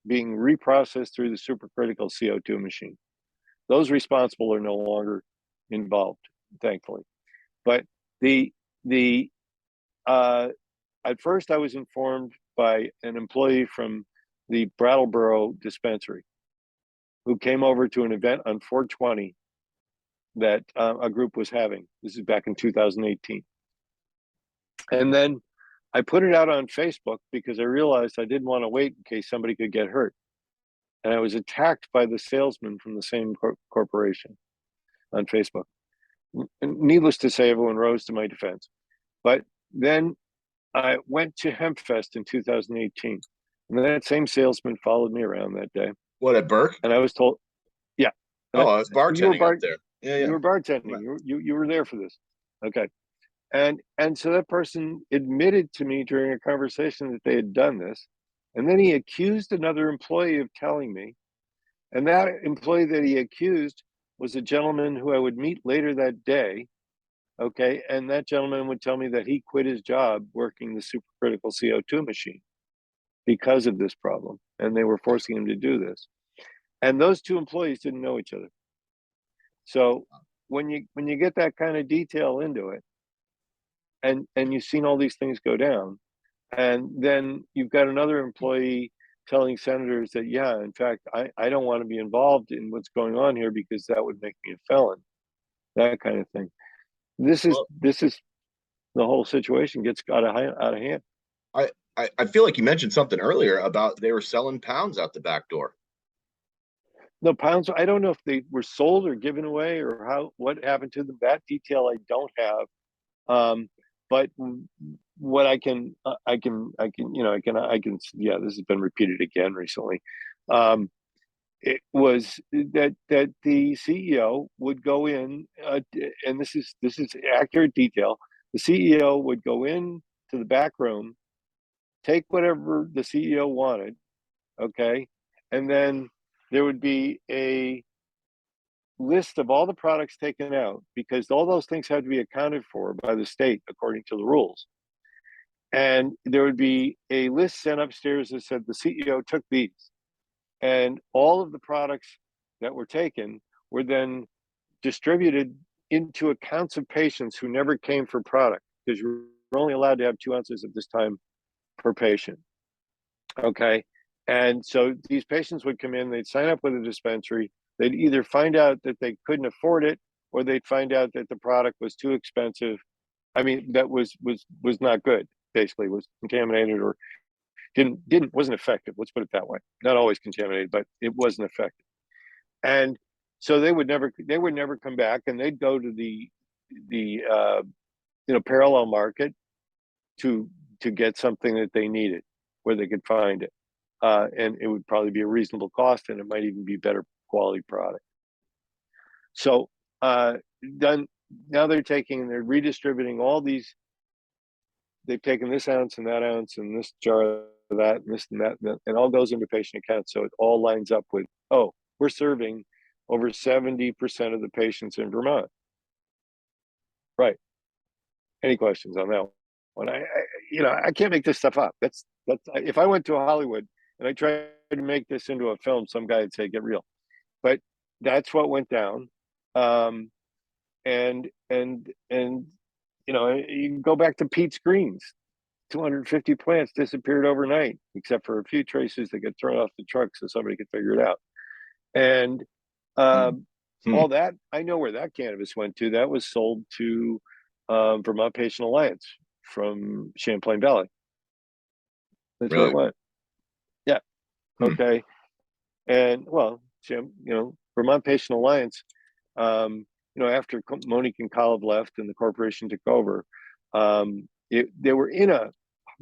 being reprocessed through the supercritical CO2 machine. Those responsible are no longer involved, thankfully. But the at first I was informed by an employee from the Brattleboro dispensary who came over to an event on 420 that a group was having. This is back in 2018. And then I put it out on Facebook because I realized I didn't want to wait in case somebody could get hurt. And I was attacked by the salesman from the same corporation on Facebook. And needless to say, everyone rose to my defense. But then I went to HempFest in 2018, and that same salesman followed me around that day. What, at Burke? And I was told, yeah. Oh, I was You were bartending up there. Yeah, you yeah. were bartending. You were there for this. Okay. And so that person admitted to me during a conversation that they had done this. And then he accused another employee of telling me. And that employee that he accused was a gentleman who I would meet later that day. Okay. And that gentleman would tell me that he quit his job working the supercritical CO2 machine because of this problem. And they were forcing him to do this. And those two employees didn't know each other. So when you get that kind of detail into it, and you've seen all these things go down, and then you've got another employee telling senators that, yeah, in fact, I don't want to be involved in what's going on here because that would make me a felon, that kind of thing. Well, This is the whole situation gets out of hand. I feel like you mentioned something earlier about they were selling pounds out the back door. The pounds, I don't know if they were sold or given away or how what happened to them. That detail I don't have. But what I can, yeah, this has been repeated again recently. It was that the CEO would go in, and this is accurate detail. The CEO would go in to the back room, take whatever the CEO wanted, okay, and then there would be a list of all the products taken out because all those things had to be accounted for by the state according to the rules. And there would be a list sent upstairs that said the CEO took these, and all of the products that were taken were then distributed into accounts of patients who never came for product because you're only allowed to have 2 ounces at this time per patient. Okay. And so these patients would come in, they'd sign up with a dispensary, they'd either find out that they couldn't afford it or they'd find out that the product was too expensive. I mean, that was not good, basically, was contaminated or didn't wasn't effective. Let's put it that way. Not always contaminated, but it wasn't effective. And so they would never come back and they'd go to the parallel market to get something that they needed where they could find it. And it would probably be a reasonable cost and it might even be better quality product. So then now they're redistributing all these. They've taken this ounce and that ounce and this jar of that and this and that, and it all goes into patient accounts. So it all lines up with, oh, we're serving over 70% of the patients in Vermont. Right. Any questions on that one? I can't make this stuff up. That's if I went to Hollywood and I tried to make this into a film, some guy would say, get real. But that's what went down. And you can go back to Pete's Greens. 250 plants disappeared overnight, except for a few traces that get thrown off the truck so somebody could figure it out. And all that, I know where that cannabis went to. That was sold to Vermont Patient Alliance from Champlain Valley. That's where it Really? went. Yeah. Okay. And well, Vermont Patient Alliance, after Monique and Colib left and the corporation took over, they were in a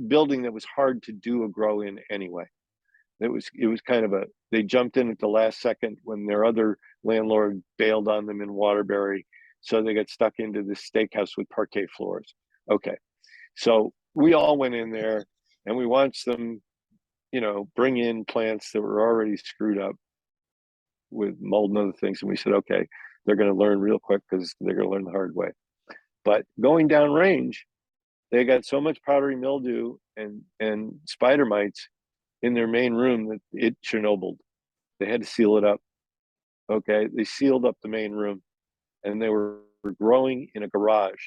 building that was hard to do a grow in anyway. It was kind of they jumped in at the last second when their other landlord bailed on them in Waterbury. So they got stuck into this steakhouse with parquet floors. Okay. So we all went in there and we watched them, bring in plants that were already screwed up with mold and other things. And we said, okay, they're going to learn real quick because they're going to learn the hard way. But going down range, they got so much powdery mildew and spider mites in their main room that it Chernobyl. They had to seal it up. Okay. They sealed up the main room and they were growing in a garage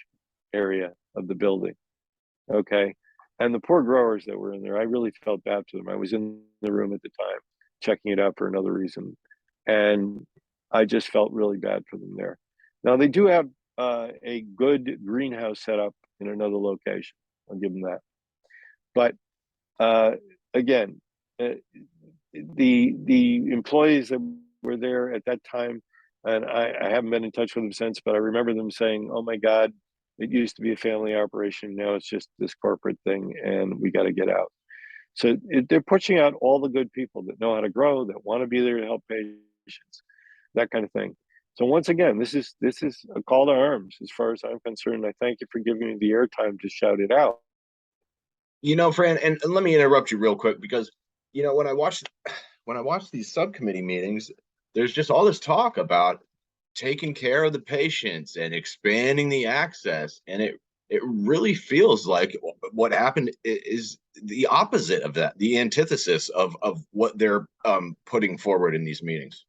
area of the building. Okay. And the poor growers that were in there, I really felt bad for them. I was in the room at the time checking it out for another reason. And I just felt really bad for them there. Now they do have a good greenhouse set up in another location. I'll give them that. But again, the employees that were there at that time, and I haven't been in touch with them since, but I remember them saying, "Oh my God, it used to be a family operation. Now it's just this corporate thing, and we got to get out." So they're pushing out all the good people that know how to grow, that want to be there to help patients, that kind of thing. So once again, this is a call to arms as far as I'm concerned. I thank you for giving me the airtime to shout it out. Fran, and let me interrupt you real quick because when I watch these subcommittee meetings, there's just all this talk about taking care of the patients and expanding the access, and it really feels like what happened is the opposite of that, the antithesis of what they're putting forward in these meetings.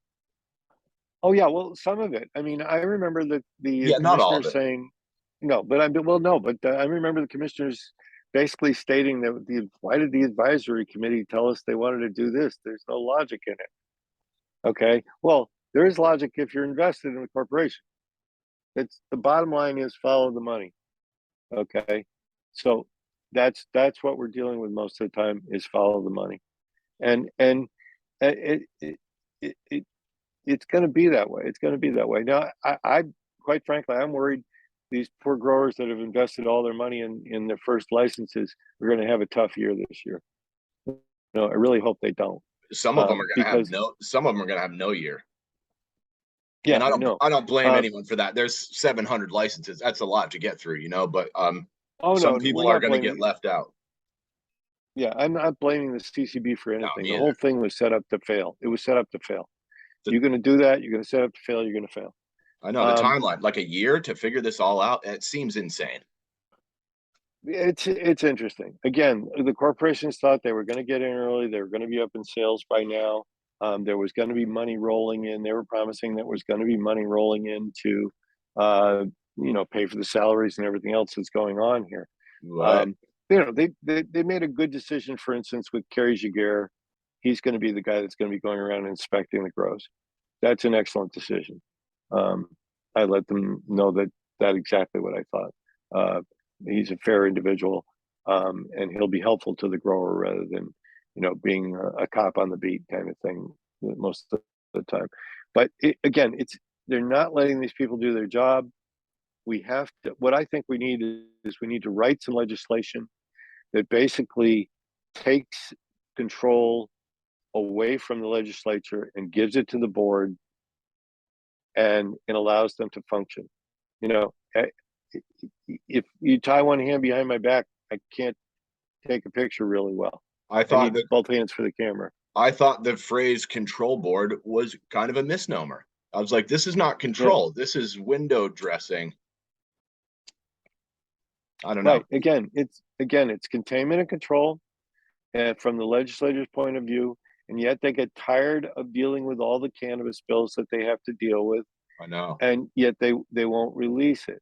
Oh yeah, well, some of it. I mean, I remember the Yeah, not all commissioner of it. saying no, but I remember the commissioners basically stating that why did the advisory committee tell us they wanted to do this? There's no logic in it. Okay, well, there is logic if you're invested in a corporation. It's the bottom line is follow the money. Okay, so that's what we're dealing with most of the time is follow the money, and it it's going to be that way. It's going to be that way. Now, I quite frankly, I'm worried these poor growers that have invested all their money in their first licenses are going to have a tough year this year. No, I really hope they don't, Some of them are going to have because no. Some of them are going to have no year. yeah, And I know. I don't blame Uh, anyone for that. There's 700 licenses. That's a lot to get through, but oh some no, we're people are not going to get blaming. left out. Yeah, I'm not blaming the CCB for No, anything. me The whole either. thing was set up to fail. It was set up to fail. The, You're going to do that. You're going to set up to fail. You're going to fail. I know the Um, timeline, like a year to figure this all out. It seems insane. it's interesting. Again, the corporations thought they were going to get in early. They were going to be up in sales by now. There was going to be money rolling in. They were promising that was going to be money rolling in to, uh, pay for the salaries and everything else that's going on here. Right. Um, they made a good decision. For instance, with Kerry Jaguar, he's going to be the guy that's going to be going around and inspecting the grows. That's an excellent decision. Um, I let them know that exactly what I thought. Uh, he's a fair individual, and he'll be helpful to the grower rather than being a cop on the beat kind of thing most of the time. But again, they're not letting these people do their job. We have to. What I think we need is we need to write some legislation that basically takes control away from the legislature and gives it to the board, and it allows them to function. You know, if you tie one hand behind my back, I can't take a picture really well. I I thought need that both hands for the camera. I thought the phrase control board was kind of a misnomer. I was like, this is not Yeah, control. This is window dressing. I don't know. right. It's containment and control, and from the legislature's point of view, and yet they get tired of dealing with all the cannabis bills that they have to deal with, I know. and yet they won't release it.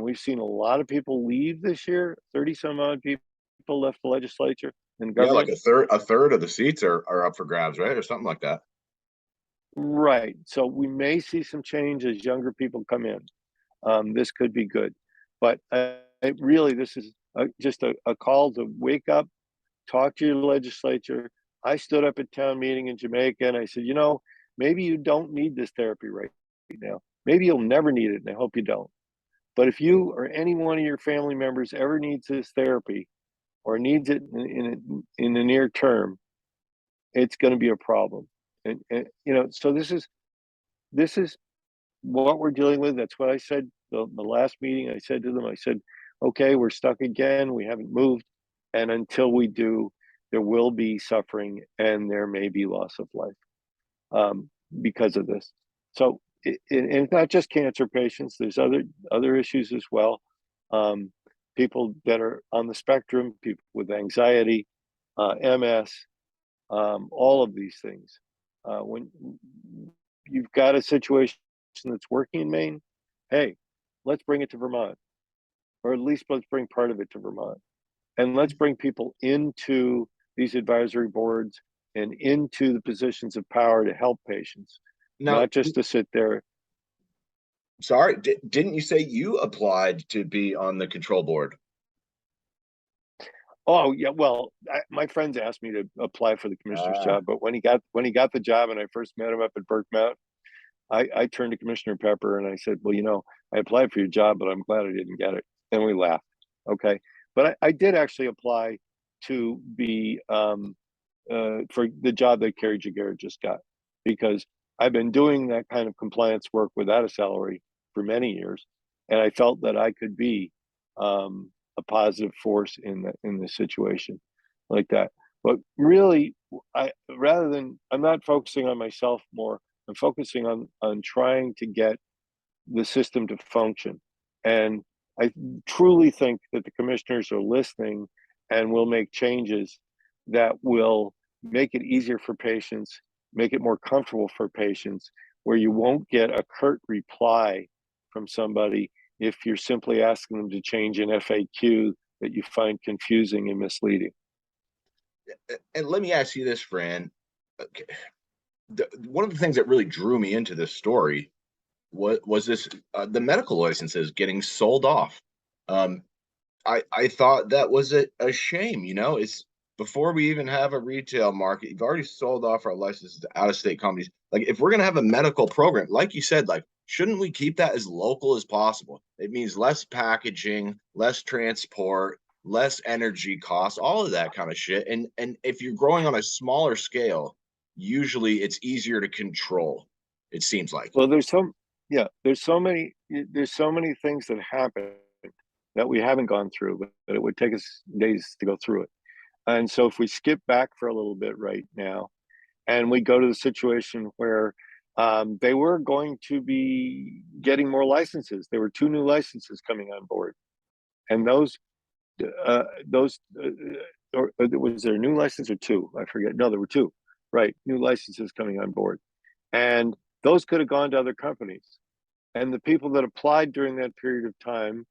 We've seen a lot of people leave this year. 30 some odd people left the legislature and Yeah, like government. a third of the seats are up for grabs, right? Or something like that. Right. So we may see some change as younger people come in. This could be good, but this is just a call to wake up, talk to your legislature. I stood up at town meeting in Jamaica and I said, maybe you don't need this therapy right now. Maybe you'll never need it, and I hope you don't. But if you or any one of your family members ever needs this therapy or needs it in the near term, it's going to be a problem. And so this is what we're dealing with. That's what I said the last meeting. I said to them, I said, okay, we're stuck again. We haven't moved. And until we do, there will be suffering and there may be loss of life, because of this. So, and it's not just cancer patients. There's other issues as well. Um, People that are on the spectrum, people with anxiety, MS, all of these things. When you've got a situation that's working in Maine, hey, let's bring it to Vermont, or at least let's bring part of it to Vermont, and let's bring people into these advisory boards and into the positions of power to help patients, Now, not just to sit there. sorry, didn't you say you applied to be on the control board? Oh yeah, well, my friends asked me to apply for the commissioner's Ah, job, but when he got the job and I first met him up at Burke Mount, I turned to Commissioner Pepper and I said, well, I applied for your job, but I'm glad I didn't get it. And we laughed. Okay. But I did actually apply to be for the job that Kerry Jaguar just got, because I've been doing that kind of compliance work without a salary for many years. And I felt that I could be a positive force in this situation like that. But really, I'm not focusing on myself more. I'm focusing on trying to get the system to function. And I truly think that the commissioners are listening and we'll make changes that will make it easier for patients, make it more comfortable for patients, where you won't get a curt reply from somebody if you're simply asking them to change an FAQ that you find confusing and misleading. And let me ask you this, Fran. Okay. One of the things that really drew me into this story was this the medical licenses getting sold off. Um, I thought that was a shame. It's before we even have a retail market, you've already sold off our licenses to out of state companies. Like, if we're gonna have a medical program, like you said, like, shouldn't we keep that as local as possible? It means less packaging, less transport, less energy costs, all of that kind of shit. And if you're growing on a smaller scale, usually it's easier to control. It seems like. Well, there's so many things that happen that we haven't gone through, but it would take us days to go through it. And so if we skip back for a little bit right now, and we go to the situation where they were going to be getting more licenses. There were 2 new licenses coming on board, and or was there a new license or 2? I forget. No, there were 2. Right, new licenses coming on board, and those could have gone to other companies. And the people that applied during that period of time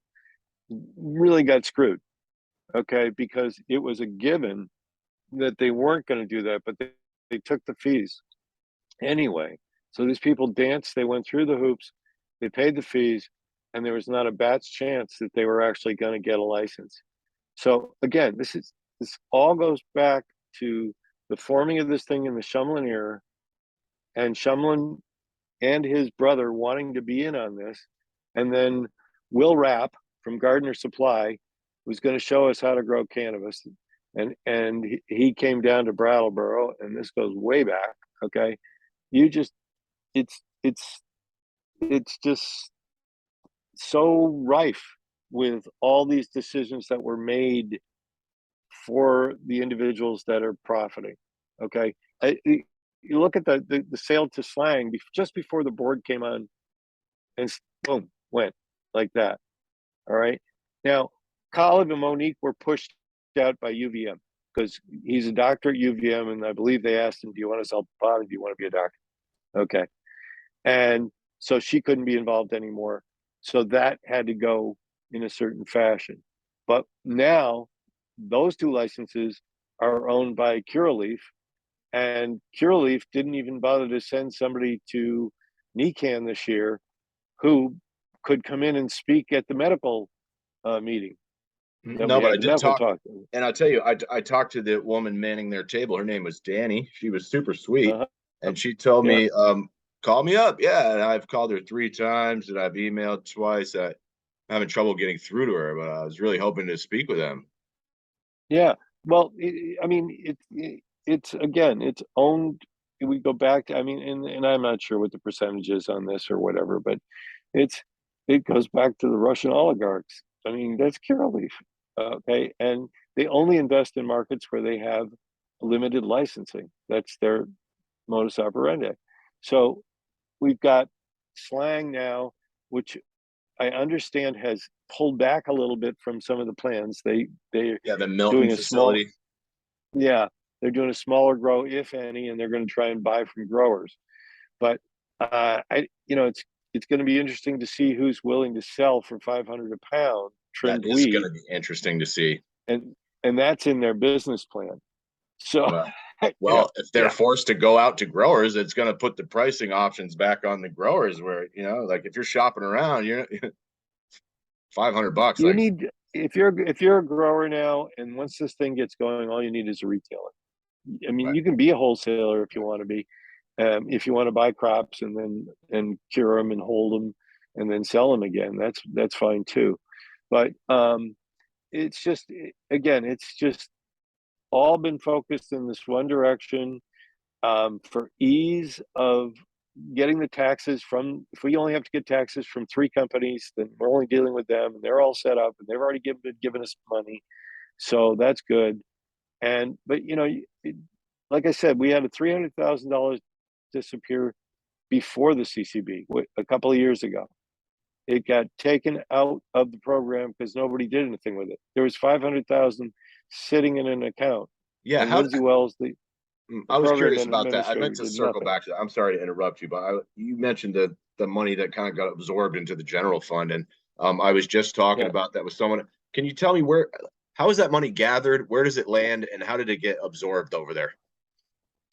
really got screwed. Okay, because it was a given that they weren't going to do that, but they took the fees anyway. So these people danced, they went through the hoops, they paid the fees, and there was not a bat's chance that they were actually going to get a license. So again, this all goes back to the forming of this thing in the Shumlin era, and Shumlin and his brother wanting to be in on this, and then Will Rapp from Gardner Supply was going to show us how to grow cannabis, and he came down to Brattleboro, and this goes way back. Okay, you just it's it's it's just so rife with all these decisions that were made for the individuals that are profiting. Okay, you look at the sale to Slang just before the board came on, and boom, went like that. All right, now Colin and Monique were pushed out by UVM because he's a doctor at UVM, and I believe they asked him, "Do you want to sell pot, or do you want to be a doctor?" Okay, and so she couldn't be involved anymore. So that had to go in a certain fashion. But now those 2 licenses are owned by Curaleaf, and Curaleaf didn't even bother to send somebody to NECAN this year who could come in and speak at the medical meeting that No, we but I had, the did medical talk, talk. and I'll tell you, I talked to the woman manning their table. Her name was Danny. She was super sweet, Uh-huh. and she told Yeah. me, call me up. Yeah, and I've called her 3 times, and I've emailed twice. I'm having trouble getting through to her, but I was really hoping to speak with them. Yeah. Well, I mean, it's again, it's owned. We go back to, I mean, and I'm not sure what the percentage is on this or whatever, but it's it goes back to the Russian oligarchs. I mean, that's Curaleaf, okay, and they only invest in markets where they have limited licensing. That's their modus operandi. So we've got Slang now, which I understand has pulled back a little bit from some of the plans. They're Yeah, the Milton doing a small, facility. yeah, they're doing a smaller grow, if any, and they're going to try and buy from growers. But it's going to be interesting to see who's willing to sell for 500 a pound That trimmed is going weed, to be interesting to see. and that's in their business plan. So, Well, well, if they're yeah, forced to go out to growers, it's going to put the pricing options back on the growers. Where like if you're shopping around, you're $500. you Like, need if you're a grower now, and once this thing gets going, all you need is a retailer. I mean, right. you can be a wholesaler if you want to be, if you want to buy crops and then cure them and hold them and then sell them again. That's fine too. But it's just again, it's just all been focused in this one direction, for ease of getting the taxes from. If we only have to get taxes from 3 companies, then we're only dealing with them, and they're all set up, and they've already given us money, so that's good. But like I said, we had a $300,000 disappear before the CCB a couple of years ago. It got taken out of the program because nobody did anything with it. There was 500,000 sitting in an account. Yeah, And how Lindsay Wells, the I was program curious about that. I administrator, meant to did circle nothing. back to that. I'm sorry to interrupt you, but you mentioned the money that kind of got absorbed into the general fund, and I was just talking Yeah. about that with someone. Can you tell me how is that money gathered? Where does it land, and how did it get absorbed over there?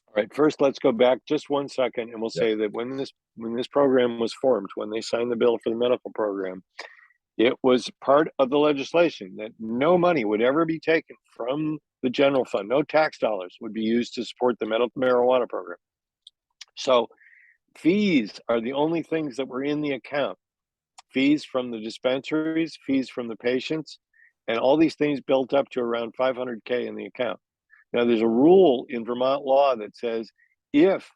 All right. First, let's go back just 1 second, and we'll Yeah. say that when this program was formed, when they signed the bill for the medical program, it was part of the legislation that no money would ever be taken from the general fund. No tax dollars would be used to support the medical marijuana program. So fees are the only things that were in the account. Fees from the dispensaries, fees from the patients, and all these things built up to around 500K in the account. Now, there's a rule in Vermont law that says if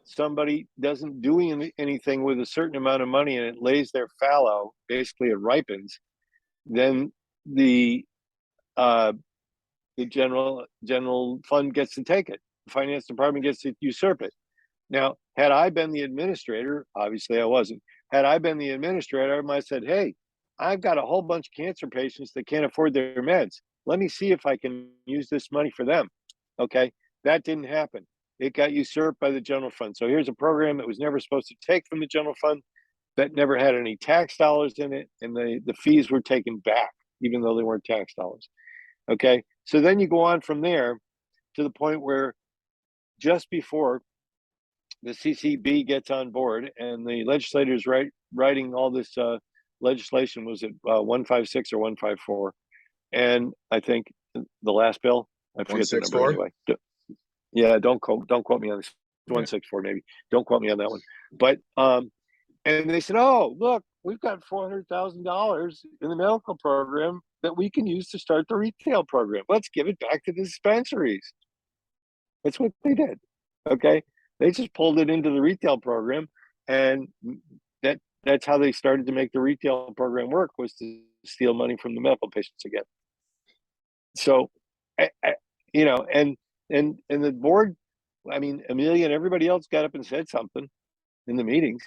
somebody doesn't do anything with a certain amount of money and it lays there fallow, basically it ripens, then the uh, the general fund gets to take it. The finance department gets to usurp it. Now, had I been the administrator, obviously I wasn't. Had I been the administrator, I might have said, "Hey, I've got a whole bunch of cancer patients that can't afford their meds. Let me see if I can use this money for them." Okay, that didn't happen. It got usurped by the general fund. So here's a program that was never supposed to take from the general fund, that never had any tax dollars in it, and the fees were taken back, even though they weren't tax dollars. Okay, so then you go on from there to the point where just before the CCB gets on board and the legislators writing all this legislation, was it 156 or 154? And I think the last bill, I One forget the six number four. anyway. Yeah, don't quote me on this. Okay. 164 maybe. Don't quote me on that one. But and they said, "Oh, look, we've got $400,000 in the medical program that we can use to start the retail program. Let's give it back to the dispensaries." That's what they did. Okay, they just pulled it into the retail program, and that's how they started to make the retail program work, was to steal money from the medical patients again. So, you know, and the board, I mean, Amelia and everybody else got up and said something in the meetings,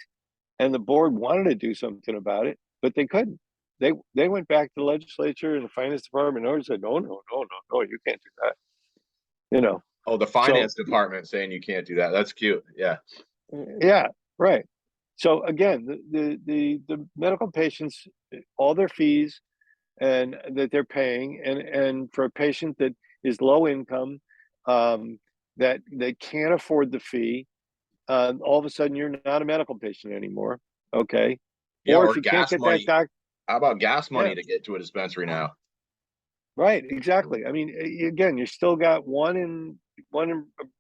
and the board wanted to do something about it, but they couldn't. They went back to the legislature and the finance department and said, "No, no, no, no, no, you can't do that." You know, Oh, the so finance department saying you can't do that. That's cute. Yeah. yeah, right. So again, the medical patients, all their fees and that they're paying, and for a patient that is low income, that they can't afford the fee, all of a sudden you're not a medical patient anymore. Okay, Yeah, or or if you can't gas get that money. doc, How about gas yeah, money to get to a dispensary now? right, exactly. I mean, again, you still got one in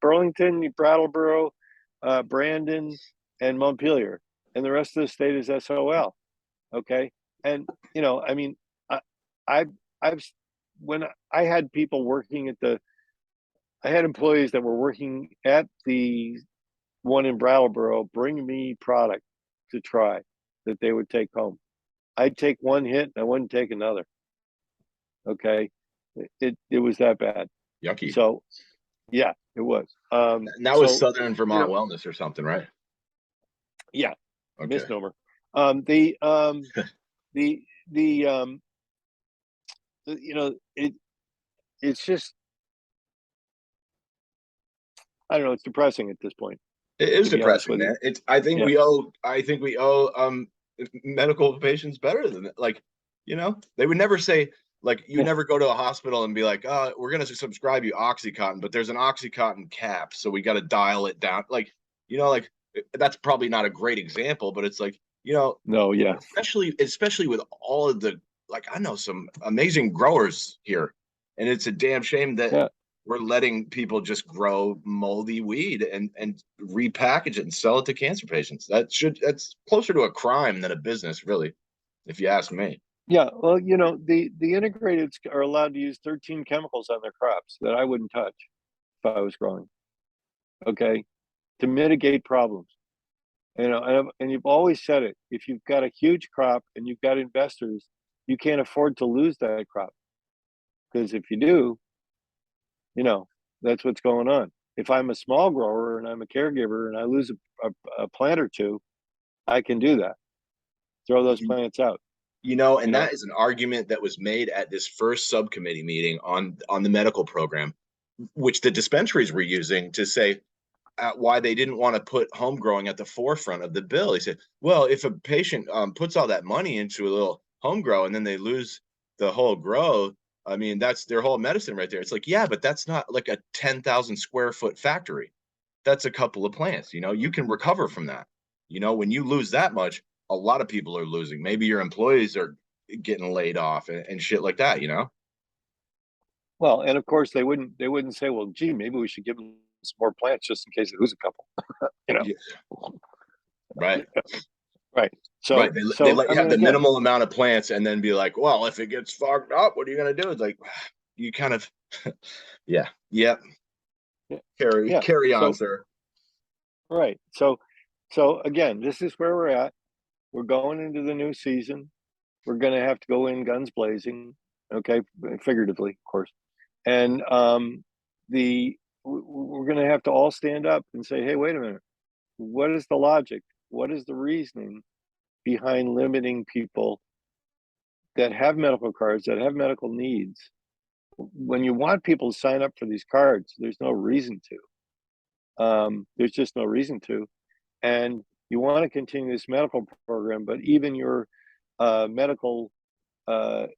Burlington, Brattleboro, Brandon, and Montpelier, and the rest of the state is SOL. Okay, and I mean, I, I've I've when I had people working at I had employees that were working at the one in Brattleboro bring me product to try that they would take home. I'd take one hit and I wouldn't take another. Okay, it was that bad. Yucky. So yeah, it was. And that was So Southern you Vermont know, Wellness or something, right? yeah, Okay. misnomer. Um, the um, the the it's just, I don't know. It's depressing at this point, It is to be honest depressing, with you. man. It's I think Yeah, we owe medical patients better than that. Like, they would never say, like, you yeah, never go to a hospital and be like, we're gonna subscribe you Oxycontin, but there's an Oxycontin cap, so we gotta dial it down. Like, like that's probably not a great example, but it's like, no, yeah, especially with all of the, like, I know some amazing growers here, and it's a damn shame that yeah. we're letting people just grow moldy weed and repackage it and sell it to cancer patients. That's closer to a crime than a business, really, if you ask me. Yeah, well, the integrateds are allowed to use 13 chemicals on their crops that I wouldn't touch if I was growing. Okay, to mitigate problems. And you've always said it. If you've got a huge crop and you've got investors, you can't afford to lose that crop, because if you do, that's what's going on. If I'm a small grower and I'm a caregiver and I lose a plant or two, I can do that. Throw those plants out. you And know? that is an argument that was made at this first subcommittee meeting on the medical program, which the dispensaries were using to say why they didn't want to put home growing at the forefront of the bill. He said, well, if a patient puts all that money into a little home grow and then they lose the whole grow, I mean, that's their whole medicine right there. It's like, yeah, but that's not like a 10,000 square foot factory. That's a couple of plants. You can recover from that. When you lose that much, a lot of people are losing. Maybe your employees are getting laid off and shit like that. Well, and of course they wouldn't say, well, gee, maybe we should give them some more plants just in case they lose a couple, you know? Yeah, right. Right. Right. So, They let I you mean, have the again, minimal amount of plants and then be like, well, if it gets fogged up, what are you going to do? It's like, you kind of, yeah, yeah. yeah, yeah. Carry on, So, sir. right. So again, this is where we're at. We're going into the new season. We're going to have to go in guns blazing, okay, figuratively, of course. And we're going to have to all stand up and say, hey, wait a minute. What is the logic? What is the reasoning behind limiting people that have medical cards, that have medical needs? When you want people to sign up for these cards, there's no reason to. There's just no reason to. And you want to continue this medical program, but even your medical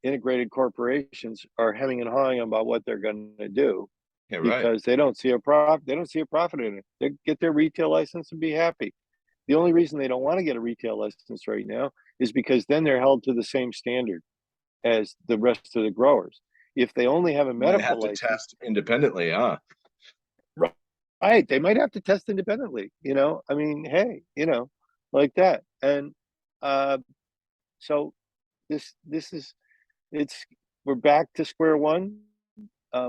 integrated corporations are hemming and hawing about what they're going to do Yeah, right. because they don't see a profit. They don't see a profit in it. They get their retail license and be happy. The only reason they don't want to get a retail license right now is because then they're held to the same standard as the rest of the growers. If they only have a Might medical have to license, test independently, huh? right, they might have to test independently. I mean, hey, like that. And uh, so this is it's we're back to square one.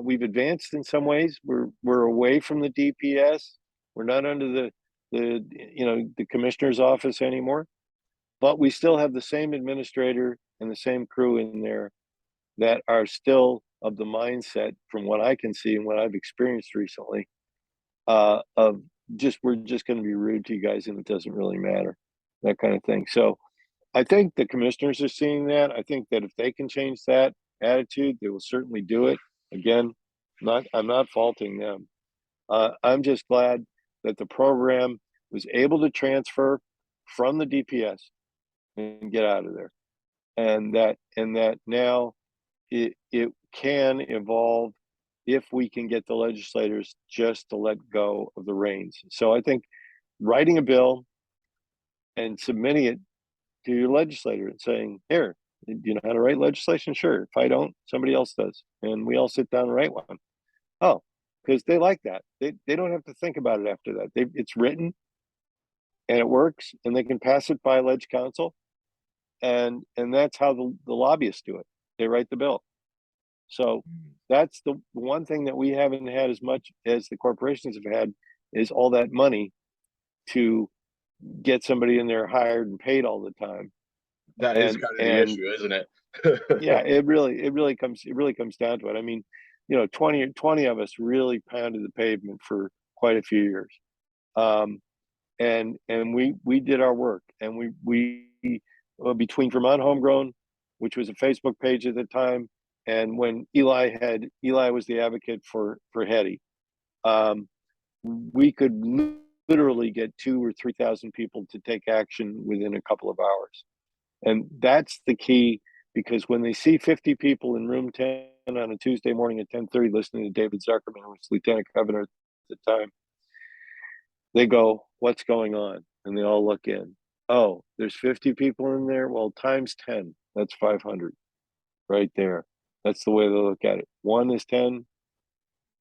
We've advanced in some ways. We're away from the DPS. We're not under the commissioner's office anymore, but we still have the same administrator and the same crew in there that are still of the mindset, from what I can see and what I've experienced recently, of just we're just going to be rude to you guys and it doesn't really matter, that kind of thing. So I think the commissioners are seeing that. I think that if they can change that attitude, they will certainly do it. Again, I'm not faulting them. I'm just glad that the program was able to transfer from the DPS and get out of there, and that now it can evolve if we can get the legislators just to let go of the reins. So I think writing a bill and submitting it to your legislator and saying, here, do you know how to write legislation? Sure. If I don't, somebody else does. And we all sit down and write one. Oh, because they like that. They don't have to think about it after that. It's written and it works and they can pass it by ledge council. And that's how the lobbyists do it. They write the bill. So that's the one thing that we haven't had as much as the corporations have had, is all that money to get somebody in there hired and paid all the time. That is And kind of the and issue, isn't it? yeah, it really comes down to it. I mean, 20 of us really pounded the pavement for quite a few years. And we did our work, and we between Vermont Homegrown, which was a Facebook page at the time, and when Eli was the advocate for Hetty, we could literally get 2 or 3 thousand people to take action within a couple of hours. And that's the key, because when they see 50 people in room 10 on a Tuesday morning at 10:30 listening to David Zuckerman, who was lieutenant governor at the time, they go, what's going on? And they all look in. Oh, there's 50 people in there. Well, times 10, that's 500 right there. That's the way they look at it. One is 10,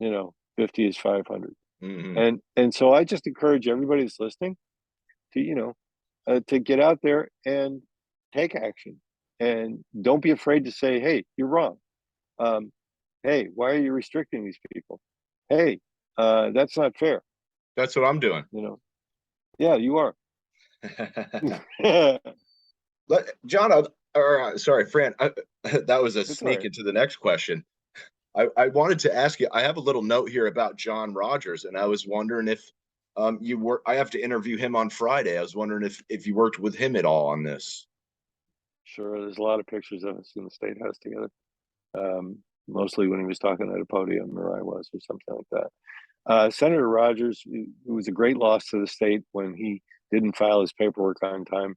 50 is 500. Hmm. And so I just encourage everybody that's listening to, to get out there and take action. And don't be afraid to say, hey, you're wrong. Um, hey, why are you restricting these people? Hey, that's not fair. That's what I'm doing. You know, yeah, you are. It's John, sorry, Fran, that was a all sneak right. into the next question. I wanted to ask you, I have a little note here about John Rogers, and I was wondering if you were, I have to interview him on Friday. I was wondering if you worked with him at all on this. Sure. There's a lot of pictures of us in the State House together. Mostly when he was talking at a podium, or I was, or something like that. Senator Rogers, it was a great loss to the state when he didn't file his paperwork on time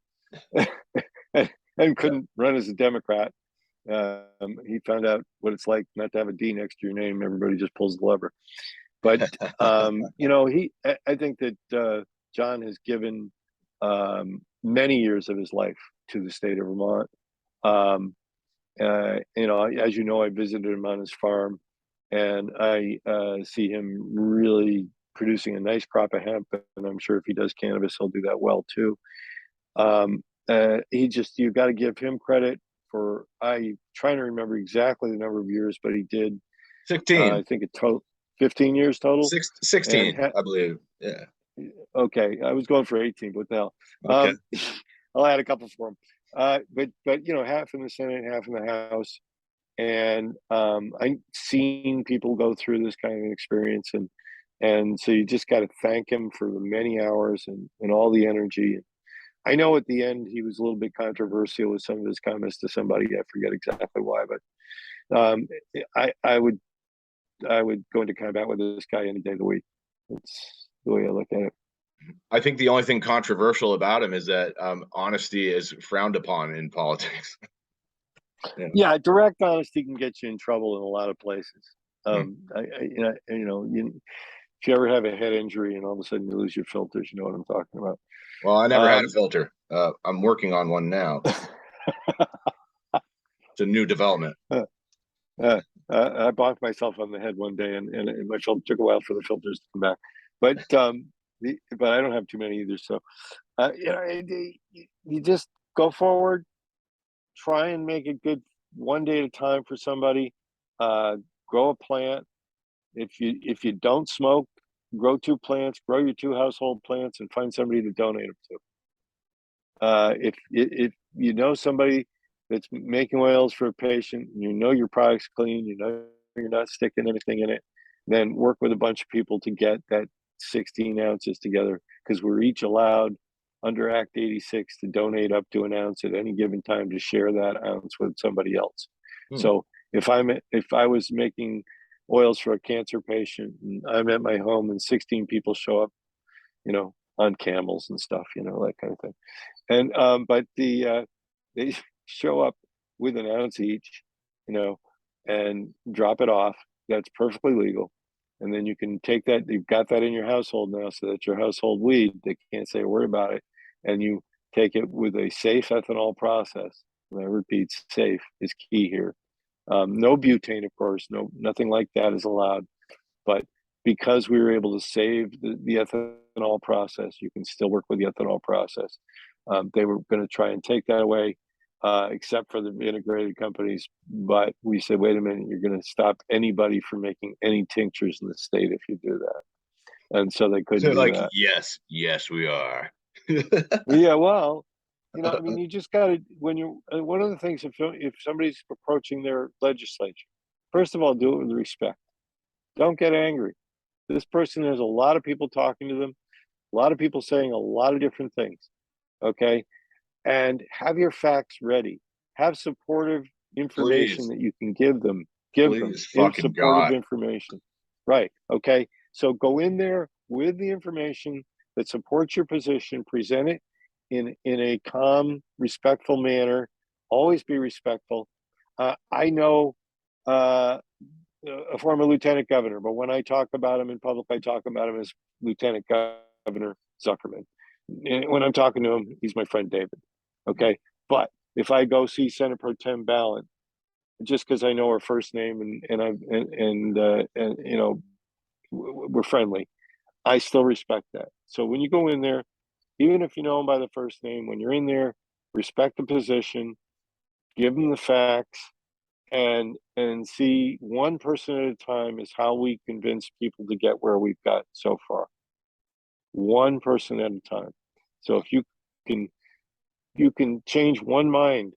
and couldn't run as a Democrat. He found out what it's like not to have a D next to your name. Everybody just pulls the lever. But I think that John has given many years of his life to the state of Vermont. As you know, I visited him on his farm, and I see him really producing a nice crop of hemp. And I'm sure if he does cannabis, he'll do that well too. You got to give him credit for. I trying to remember exactly the number of years, but he did 16. I think it total 15 years total. 16, I believe. Yeah. Okay, I was going for 18, but what the hell? Okay. I'll add a couple for him. But half in the Senate, half in the House, and I've seen people go through this kind of experience, and so you just got to thank him for the many hours and all the energy. I know at the end he was a little bit controversial with some of his comments to somebody. I forget exactly why, but I would go into combat with this guy any day of the week. That's the way I look at it. I think the only thing controversial about him is that honesty is frowned upon in politics. Yeah, direct honesty can get you in trouble in a lot of places. If you ever have a head injury and all of a sudden you lose your filters, you know what I'm talking about. Well, I never had a filter. I'm working on one now. It's a new development. I bonked myself on the head one day, and my filter took a while for the filters to come back. But I don't have too many either. So, you just go forward, try and make it good one day at a time for somebody. Grow a plant. If you don't smoke, grow 2 plants, grow your 2 household plants, and find somebody to donate them to. If you know somebody that's making oils for a patient, you know your product's clean, you know you're not sticking anything in it, then work with a bunch of people to get that 16 ounces together, because we're each allowed under Act 86 to donate up to an ounce at any given time to share that ounce with somebody else. So if I was making oils for a cancer patient and I'm at my home and 16 people show up, on camels and stuff, that kind of thing. And but they show up with an ounce each, and drop it off. That's perfectly legal. And then you can take that, you've got that in your household now, so that's your household weed. They can't say a word about it. And you take it with a safe ethanol process. And I repeat, safe is key here. No butane, of course, nothing like that is allowed. But because we were able to save the ethanol process, you can still work with the ethanol process. They were going to try and take that away, except for the integrated companies. But we said, wait a minute, you're going to stop anybody from making any tinctures in the state if you do that. And so they couldn't do that. Yes, we are. Yeah, well, you just got to, one of the things, if somebody's approaching their legislature, first of all, do it with respect. Don't get angry. This person has a lot of people talking to them, a lot of people saying a lot of different things. Okay. And have your facts ready. Have supportive information that you can give them. Give them supportive information. Right. Okay. So go in there with the information that supports your position, present it in a calm, respectful manner. Always be respectful. I know a former lieutenant governor, but when I talk about him in public, I talk about him as Lieutenant Governor Zuckerman. And when I'm talking to him, he's my friend David. Okay. But if I go see Senator Pro Tem Ballin, just because I know her first name and we're friendly, I still respect that. So when you go in there, even if you know them by the first name, when you're in there, respect the position, give them the facts, and see one person at a time is how we convince people to get where we've got so far. One person at a time. So if you can change one mind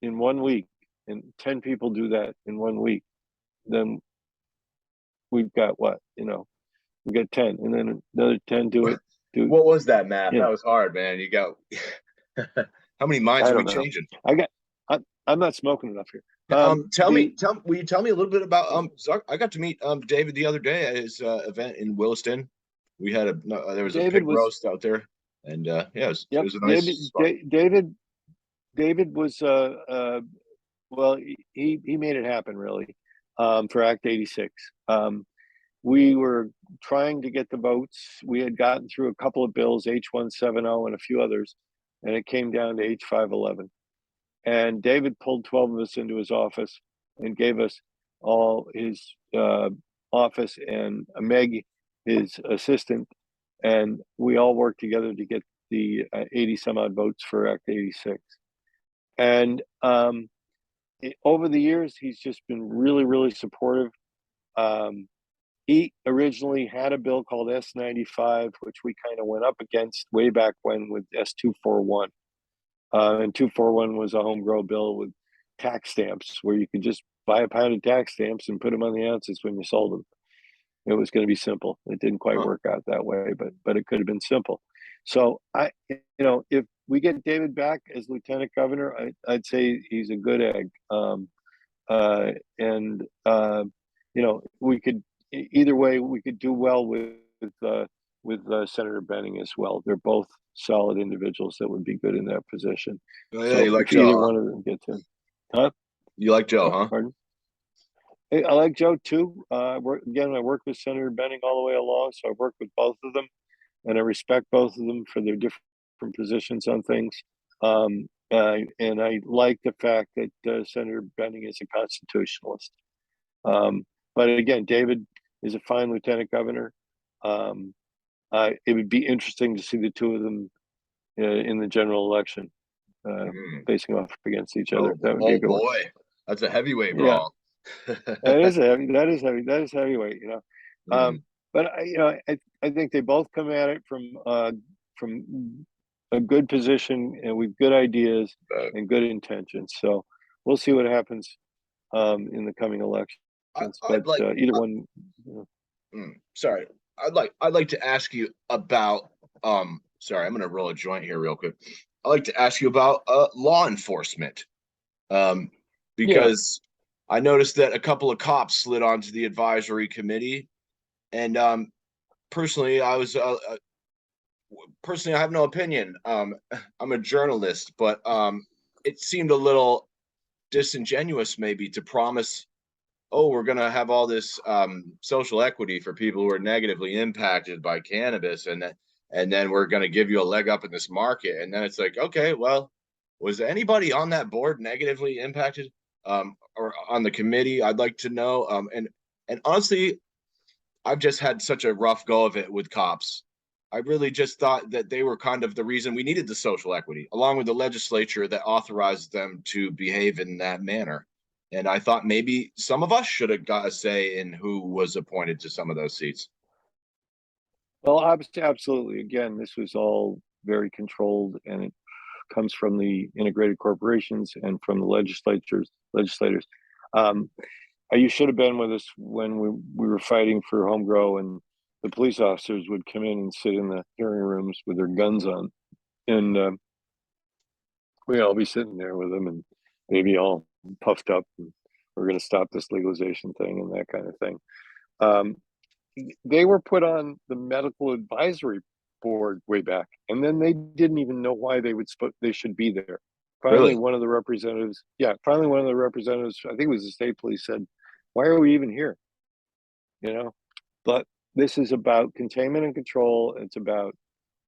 in 1 week, and 10 people do that in 1 week, then we've got what? We got 10, and then another 10 do it. What was that math? That was hard, man. You got how many minds are we changing? I got I'm not smoking enough here. Will you tell me a little bit about I got to meet David the other day at his event in Williston. We had there was a David pig was roast out there, and yeah, it yep. was a nice spot. David was well, he made it happen really for Act 86. We were trying to get the votes. We had gotten through a couple of bills, H170 and a few others, and it came down to H511. And David pulled 12 of us into his office and gave us all his office and Meg, his assistant, and we all worked together to get the 80 some odd votes for Act 86. And over the years, he's just been really, really supportive. He originally had a bill called S95, which we kind of went up against way back when with S241. And 241 was a home grow bill with tax stamps where you could just buy a pound of tax stamps and put them on the ounces when you sold them. It was going to be simple. It didn't quite work out that way, but it could have been simple. So if we get David back as lieutenant governor, I'd say he's a good egg. We could either way we could do well with Senator Benning as well. They're both solid individuals that would be good in that position. Oh, yeah, so you like if either Joe, one of them gets in, huh? You like Joe, huh? Pardon? I like Joe too. I worked with Senator Benning all the way along, so I've worked with both of them, and I respect both of them for their different positions on things. And I like the fact that Senator Benning is a constitutionalist. But again, David is a fine lieutenant governor. It would be interesting to see the two of them in the general election, facing off against each other. That would be a good one. Boy, that's a heavyweight Yeah. brawl. That is heavyweight, But I think they both come at it from a good position and with good ideas and good intentions. So we'll see what happens in the coming elections. Either one. Sorry, I'd like to ask you about sorry, I'm gonna roll a joint here real quick. I'd like to ask you about law enforcement. Because I noticed that a couple of cops slid onto the advisory committee, and personally, I have no opinion. I'm a journalist, but it seemed a little disingenuous maybe to promise, oh, we're going to have all this social equity for people who are negatively impacted by cannabis, and then we're going to give you a leg up in this market. And then it's like, okay, well, was anybody on that board negatively impacted or on the committee? I'd like to know. And honestly, I've just had such a rough go of it with cops. I really just thought that they were kind of the reason we needed the social equity, along with the legislature that authorized them to behave in that manner. And I thought maybe some of us should have got a say in who was appointed to some of those seats. Well, absolutely. Again, this was all very controlled, and it comes from the integrated corporations and from the legislators. You should have been with us when we were fighting for home grow, and the police officers would come in and sit in the hearing rooms with their guns on, and we'd all be sitting there with them, and maybe all puffed up, and we're going to stop this legalization thing and that kind of thing. They were put on the medical advisory board way back, and then they didn't even know why they should be there. Finally, Really? one of the representatives, I think it was the state police, said, "Why are we even here?" But this is about containment and control. It's about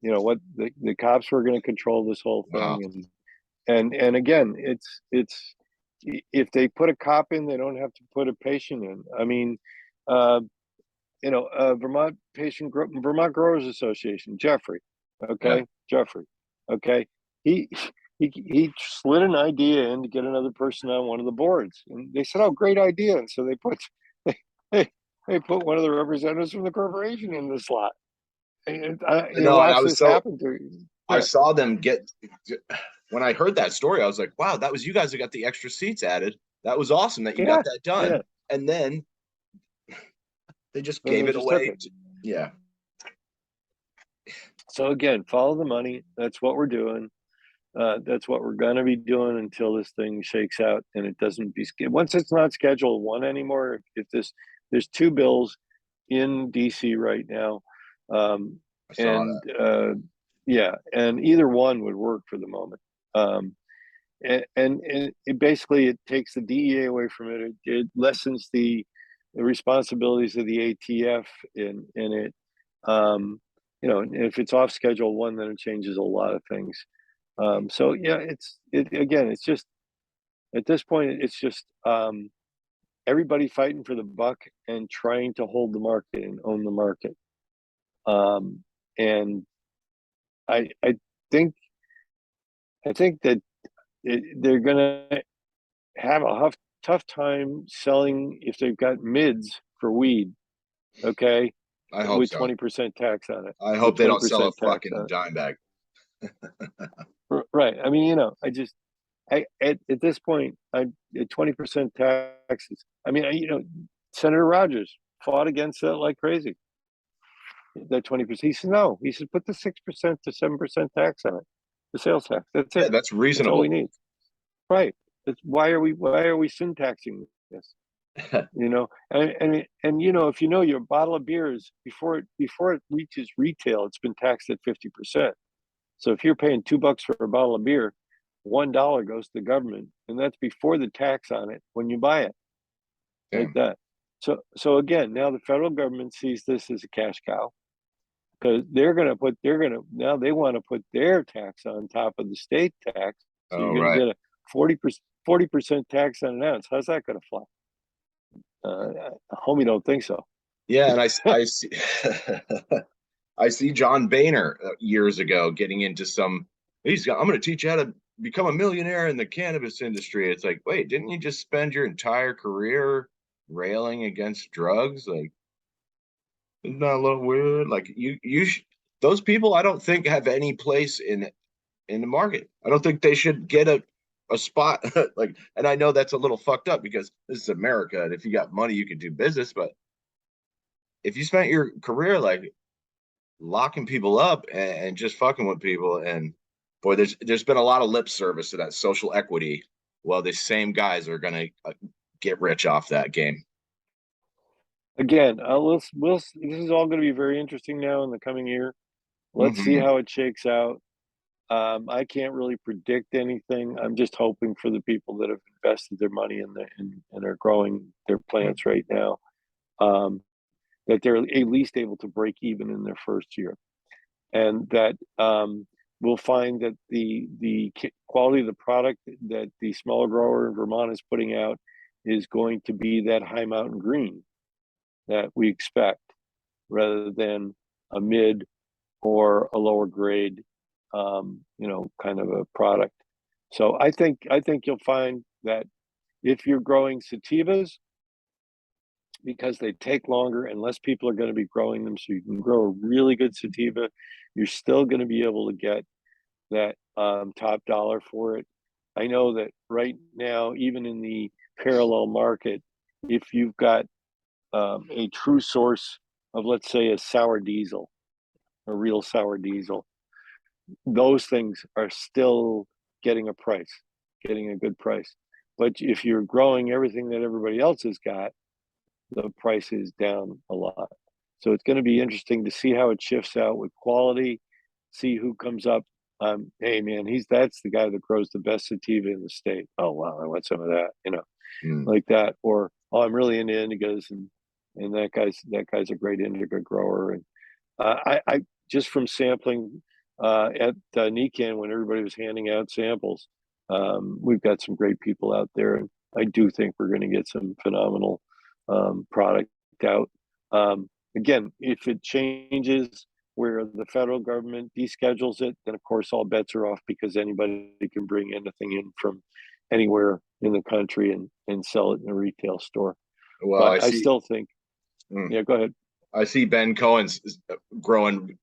what the cops were going to control this whole thing. Wow. And again, it's if they put a cop in, they don't have to put a patient in. I mean, Vermont Growers Association, Jeffrey. Okay, yeah. Jeffrey. Okay, he slid an idea in to get another person on one of the boards, and they said, "Oh, great idea!" And so they put they put one of the representatives from the corporation in the slot. And watch this happen to you. Yeah. I saw them get. When I heard that story, I was like, "Wow, that was you guys who got the extra seats added. That was awesome that you got that done." Yeah. And then they just gave it away. Yeah. So again, follow the money. That's what we're doing. That's what we're going to be doing until this thing shakes out and it doesn't be once it's not Schedule 1 anymore. If there's two bills in DC right now, I saw and that. yeah, and either one would work for the moment. And it basically it takes the DEA away from it. It lessens the responsibilities of the ATF in it. If it's off Schedule 1, then it changes a lot of things. So yeah, it's just at this point, it's just everybody fighting for the buck and trying to hold the market and own the market. And I think I think that they're gonna have a tough time selling if they've got mids for weed, okay, I hope with so. 20% tax on it. I With hope they don't sell a 20% tax fucking on dime bag. it. Right. I mean, I just at this point, I at 20% taxes. I mean, Senator Rogers fought against that like crazy. That 20%. He said no. He said put the 6% to 7% tax on it, the sales tax. That's Yeah, it. that's That's all we reasonable. need. Right. Why are we syntaxing this? If your bottle of beer is before it reaches retail, it's been taxed at 50%. So if you're paying $2 for a bottle of beer, $1 goes to the government, and that's before the tax on it when you buy it, like Damn. that. So again, now the federal government sees this as a cash cow because now they want to put their tax on top of the state tax. So Oh, you're going to right. get a 40% tax on an ounce. How's that going to fly? Homie, don't think so. Yeah, and I see I see John Boehner years ago getting into some. I'm going to teach you how to become a millionaire in the cannabis industry. It's like, wait, didn't you just spend your entire career railing against drugs? Like, isn't that a little weird? Like, those people, I don't think have any place in the market. I don't think they should get a spot. Like, and I know that's a little fucked up because this is America, and if you got money, you can do business. But if you spent your career like locking people up and just fucking with people. And boy, there's been a lot of lip service to that social equity. Well, the same guys are gonna get rich off that game. Again, this is all going to be very interesting now in the coming year. Let's see Mm-hmm. how it shakes out. I can't really predict anything. I'm just hoping for the people that have invested their money and are growing their plants right now, that they're at least able to break even in their first year, and that we'll find that the quality of the product that the smaller grower in Vermont is putting out is going to be that high mountain green that we expect, rather than a mid or a lower grade, kind of a product. So I think you'll find that if you're growing sativas, because they take longer and less people are going to be growing them, so you can grow a really good sativa, you're still going to be able to get that top dollar for it. I know that right now, even in the parallel market, if you've got a true source of, let's say, a sour diesel, a real sour diesel, those things are still getting getting a good price. But if you're growing everything that everybody else has got, the price is down a lot. So it's going to be interesting to see how it shifts out with quality, see who comes up. Hey man, that's the guy that grows the best sativa in the state. Oh wow, I want some of that, Mm. like that. Or oh, I'm really into indigos, and that guy's a great indigo grower. And I just from sampling at NECAN when everybody was handing out samples, we've got some great people out there, and I do think we're going to get some phenomenal product out. Again, if it changes where the federal government deschedules it, then of course all bets are off because anybody can bring anything in from anywhere in the country and sell it in a retail store. Well, But I still think, mm, yeah, go ahead. I see Ben Cohen's growing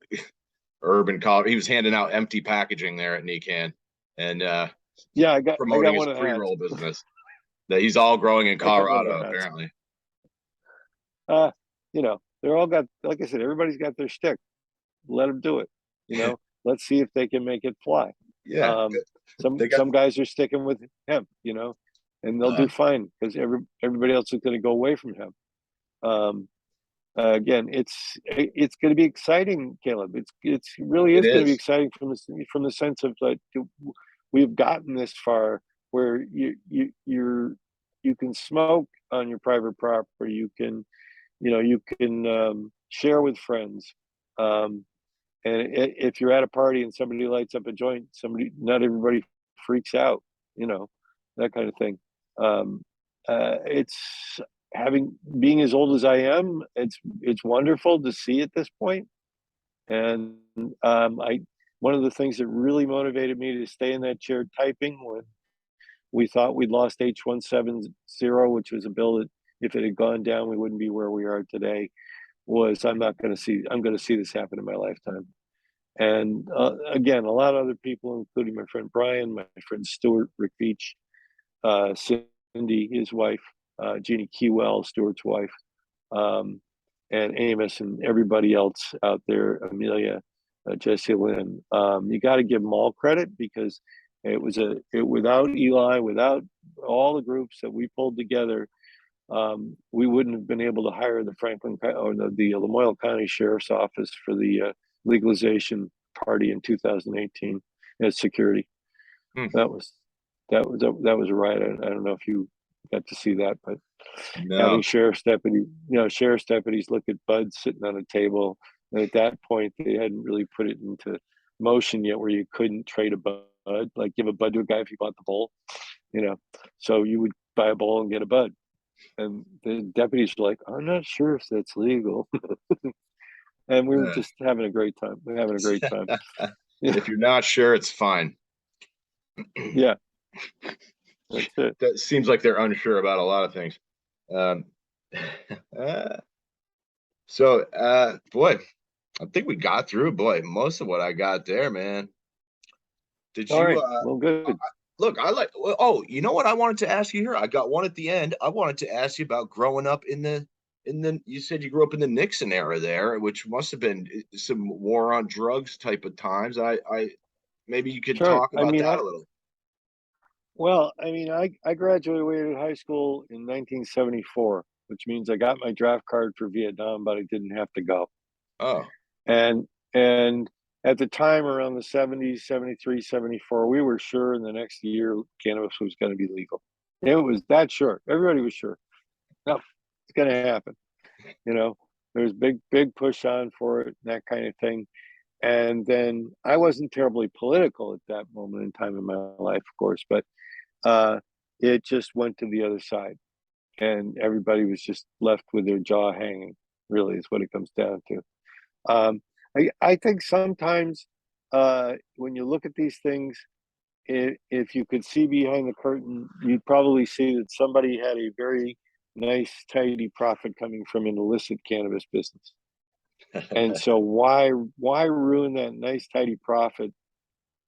urban college. He was handing out empty packaging there at NECAN and Yeah, I got promoting his one of the hats. pre-roll business that he's all growing in I got one of Colorado, the hats. apparently. Uh, they're all got, like I said, everybody's got their shtick. Let them do it. Let's see if they can make it fly. Yeah. Um, They got some guys are sticking with hemp, and they'll do fine because everybody else is going to go away from hemp. Um, Again, it's going to be exciting, Caleb. It's really it is going to be is. exciting from the sense of like we've gotten this far where you can smoke on your private property. You can share with friends. Um, and if you're at a party and somebody lights up a joint, not everybody freaks out, you know, that kind of thing. Um, it's being as old as I am, it's wonderful to see at this point. And I one of the things that really motivated me to stay in that chair typing when we thought we'd lost H170, which was a bill that if it had gone down, we wouldn't be where we are today, was I'm going to see this happen in my lifetime. And again, a lot of other people, including my friend Brian, my friend Stuart Rickbeach, Cindy, his wife, Jeannie Keywell, Stuart's wife, um, and Amos, and everybody else out there, Amelia, Jesse Lynn. You got to give them all credit because without Eli, without all the groups that we pulled together, we wouldn't have been able to hire the Franklin or the Lamoille County Sheriff's Office for the legalization party in 2018 as security. Hmm. That was that was a riot. I don't know if you got to see that, but having No. sheriff's deputies look at Bud sitting on a table, and at that point they hadn't really put it into motion yet, where you couldn't trade a Bud, like give a Bud to a guy if you bought the bowl, So you would buy a bowl and get a Bud. And the deputies were like, I'm not sure if that's legal. And we were Uh, just having a great time. We're having a great time. Yeah, if you're not sure, it's fine. yeah, that's it. That seems like they're unsure about a lot of things. Um, uh, boy, I think we got through, boy, most of what I got there, man. Did All you right. Well, good. look? I like. Oh, you know what I wanted to ask you here? I got one at the end. I wanted to ask you about growing up in the. You said you grew up in the Nixon era there, which must have been some war on drugs type of times. I maybe you could Sure. talk about that a little. I graduated high school in 1974, which means I got my draft card for Vietnam, but I didn't have to go. Oh, And at the time around the 70s, 73, 74, we were sure in the next year cannabis was going to be legal. It was that sure. Everybody was sure. No, it's going to happen. There was big push on for it, and that kind of thing. And then I wasn't terribly political at that moment in time in my life, of course, but uh, it just went to the other side, and everybody was just left with their jaw hanging. Really, is what it comes down to. I think sometimes when you look at these things, if you could see behind the curtain, you'd probably see that somebody had a very nice, tidy profit coming from an illicit cannabis business. And so why ruin that nice, tidy profit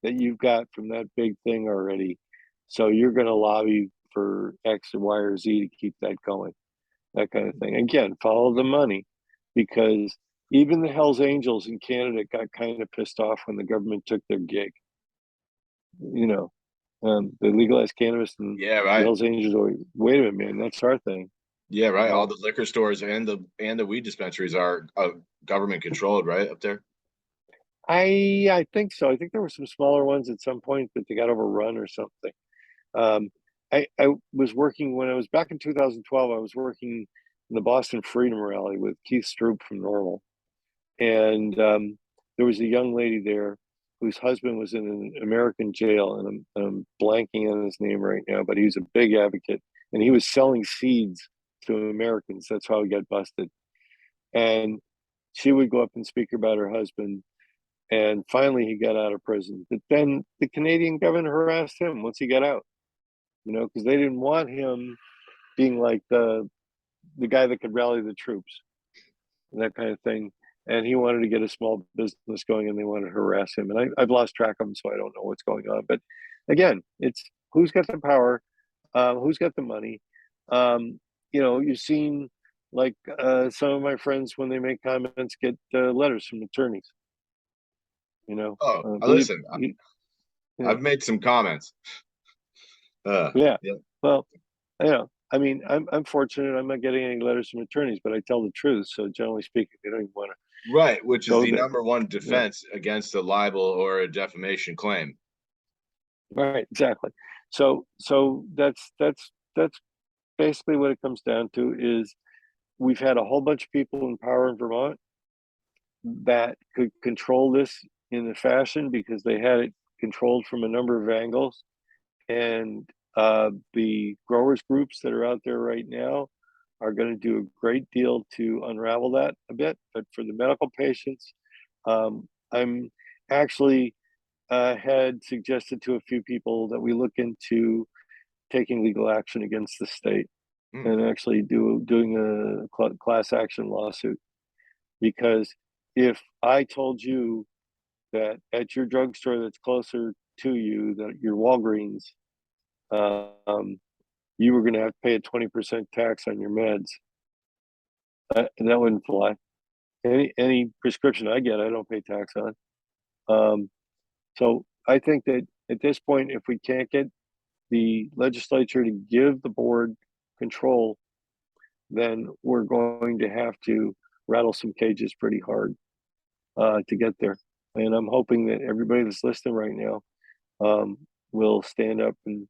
that you've got from that big thing already? So you're going to lobby for X or Y or Z to keep that going, that kind of thing. Again, follow the money, because even the Hells Angels in Canada got kind of pissed off when the government took their gig. They legalized cannabis, and yeah, the right. Hells Angels are, wait a minute, man, that's our thing. Yeah, You right. All know, the liquor stores and the weed dispensaries are government controlled, right up there. I think so. I think there were some smaller ones at some point, but they got overrun or something. Um, I was working when I was back in 2012. I was working in the Boston Freedom Rally with Keith Stroop from Normal, and there was a young lady there whose husband was in an American jail, and I'm blanking on his name right now, but he was a big advocate, and he was selling seeds to Americans. That's how he got busted. And she would go up and speak about her husband, and finally he got out of prison. But then the Canadian government harassed him once he got out, because they didn't want him being like the guy that could rally the troops and that kind of thing. And he wanted to get a small business going, and they wanted to harass him. And I've lost track of him, so I don't know what's going on. But again, it's who's got the power, who's got the money. You've seen like some of my friends, when they make comments, get letters from attorneys. Oh, Believe listen, Yeah. I've made some comments. Yeah. Yeah. Well, I mean, I'm fortunate. I'm not getting any letters from attorneys, but I tell the truth. So generally speaking, they don't even want to Right, which is go the there. number one Yeah. defense against a libel or a defamation claim. Right. Exactly. So that's basically what it comes down to is we've had a whole bunch of people in power in Vermont that could control this in a fashion because they had it controlled from a number of angles. And the growers groups that are out there right now are going to do a great deal to unravel that a bit. But for the medical patients, I'm actually had suggested to a few people that we look into taking legal action against the state Hmm. and actually doing a class action lawsuit. Because if I told you that at your drugstore that's closer to you, that your Walgreens, um, you were going to have to pay a 20% tax on your meds, and that wouldn't fly. Any prescription I get, I don't pay tax on. So I think that at this point, if we can't get the legislature to give the board control, then we're going to have to rattle some cages pretty hard to get there. And I'm hoping that everybody that's listening right now will stand up and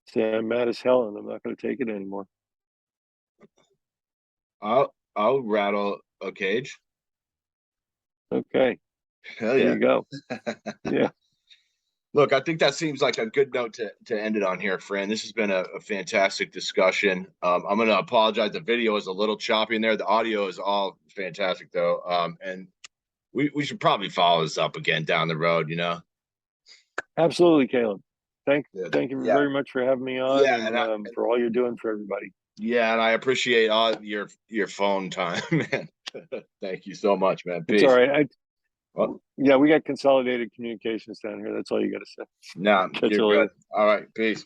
say, I'm mad as hell and I'm not going to take it anymore. I'll rattle a cage. Okay, Hell there yeah. you go. Yeah, Look, I think that seems like a good note to end it on here, Fran. This has been a fantastic discussion. I'm going to apologize. The video is a little choppy in there. The audio is all fantastic, though. And we should probably follow this up again down the road, you know? absolutely, Caleb. Yeah. Thank you Yeah. very much for having me on Yeah. and for all you're doing for everybody. Yeah. And I appreciate all your phone time, man. Thank you so much, man. It's all Peace. right. Well, Yeah, we got consolidated communications down here. That's all you got to say. nah, Catch you're you good. later. All right. Peace.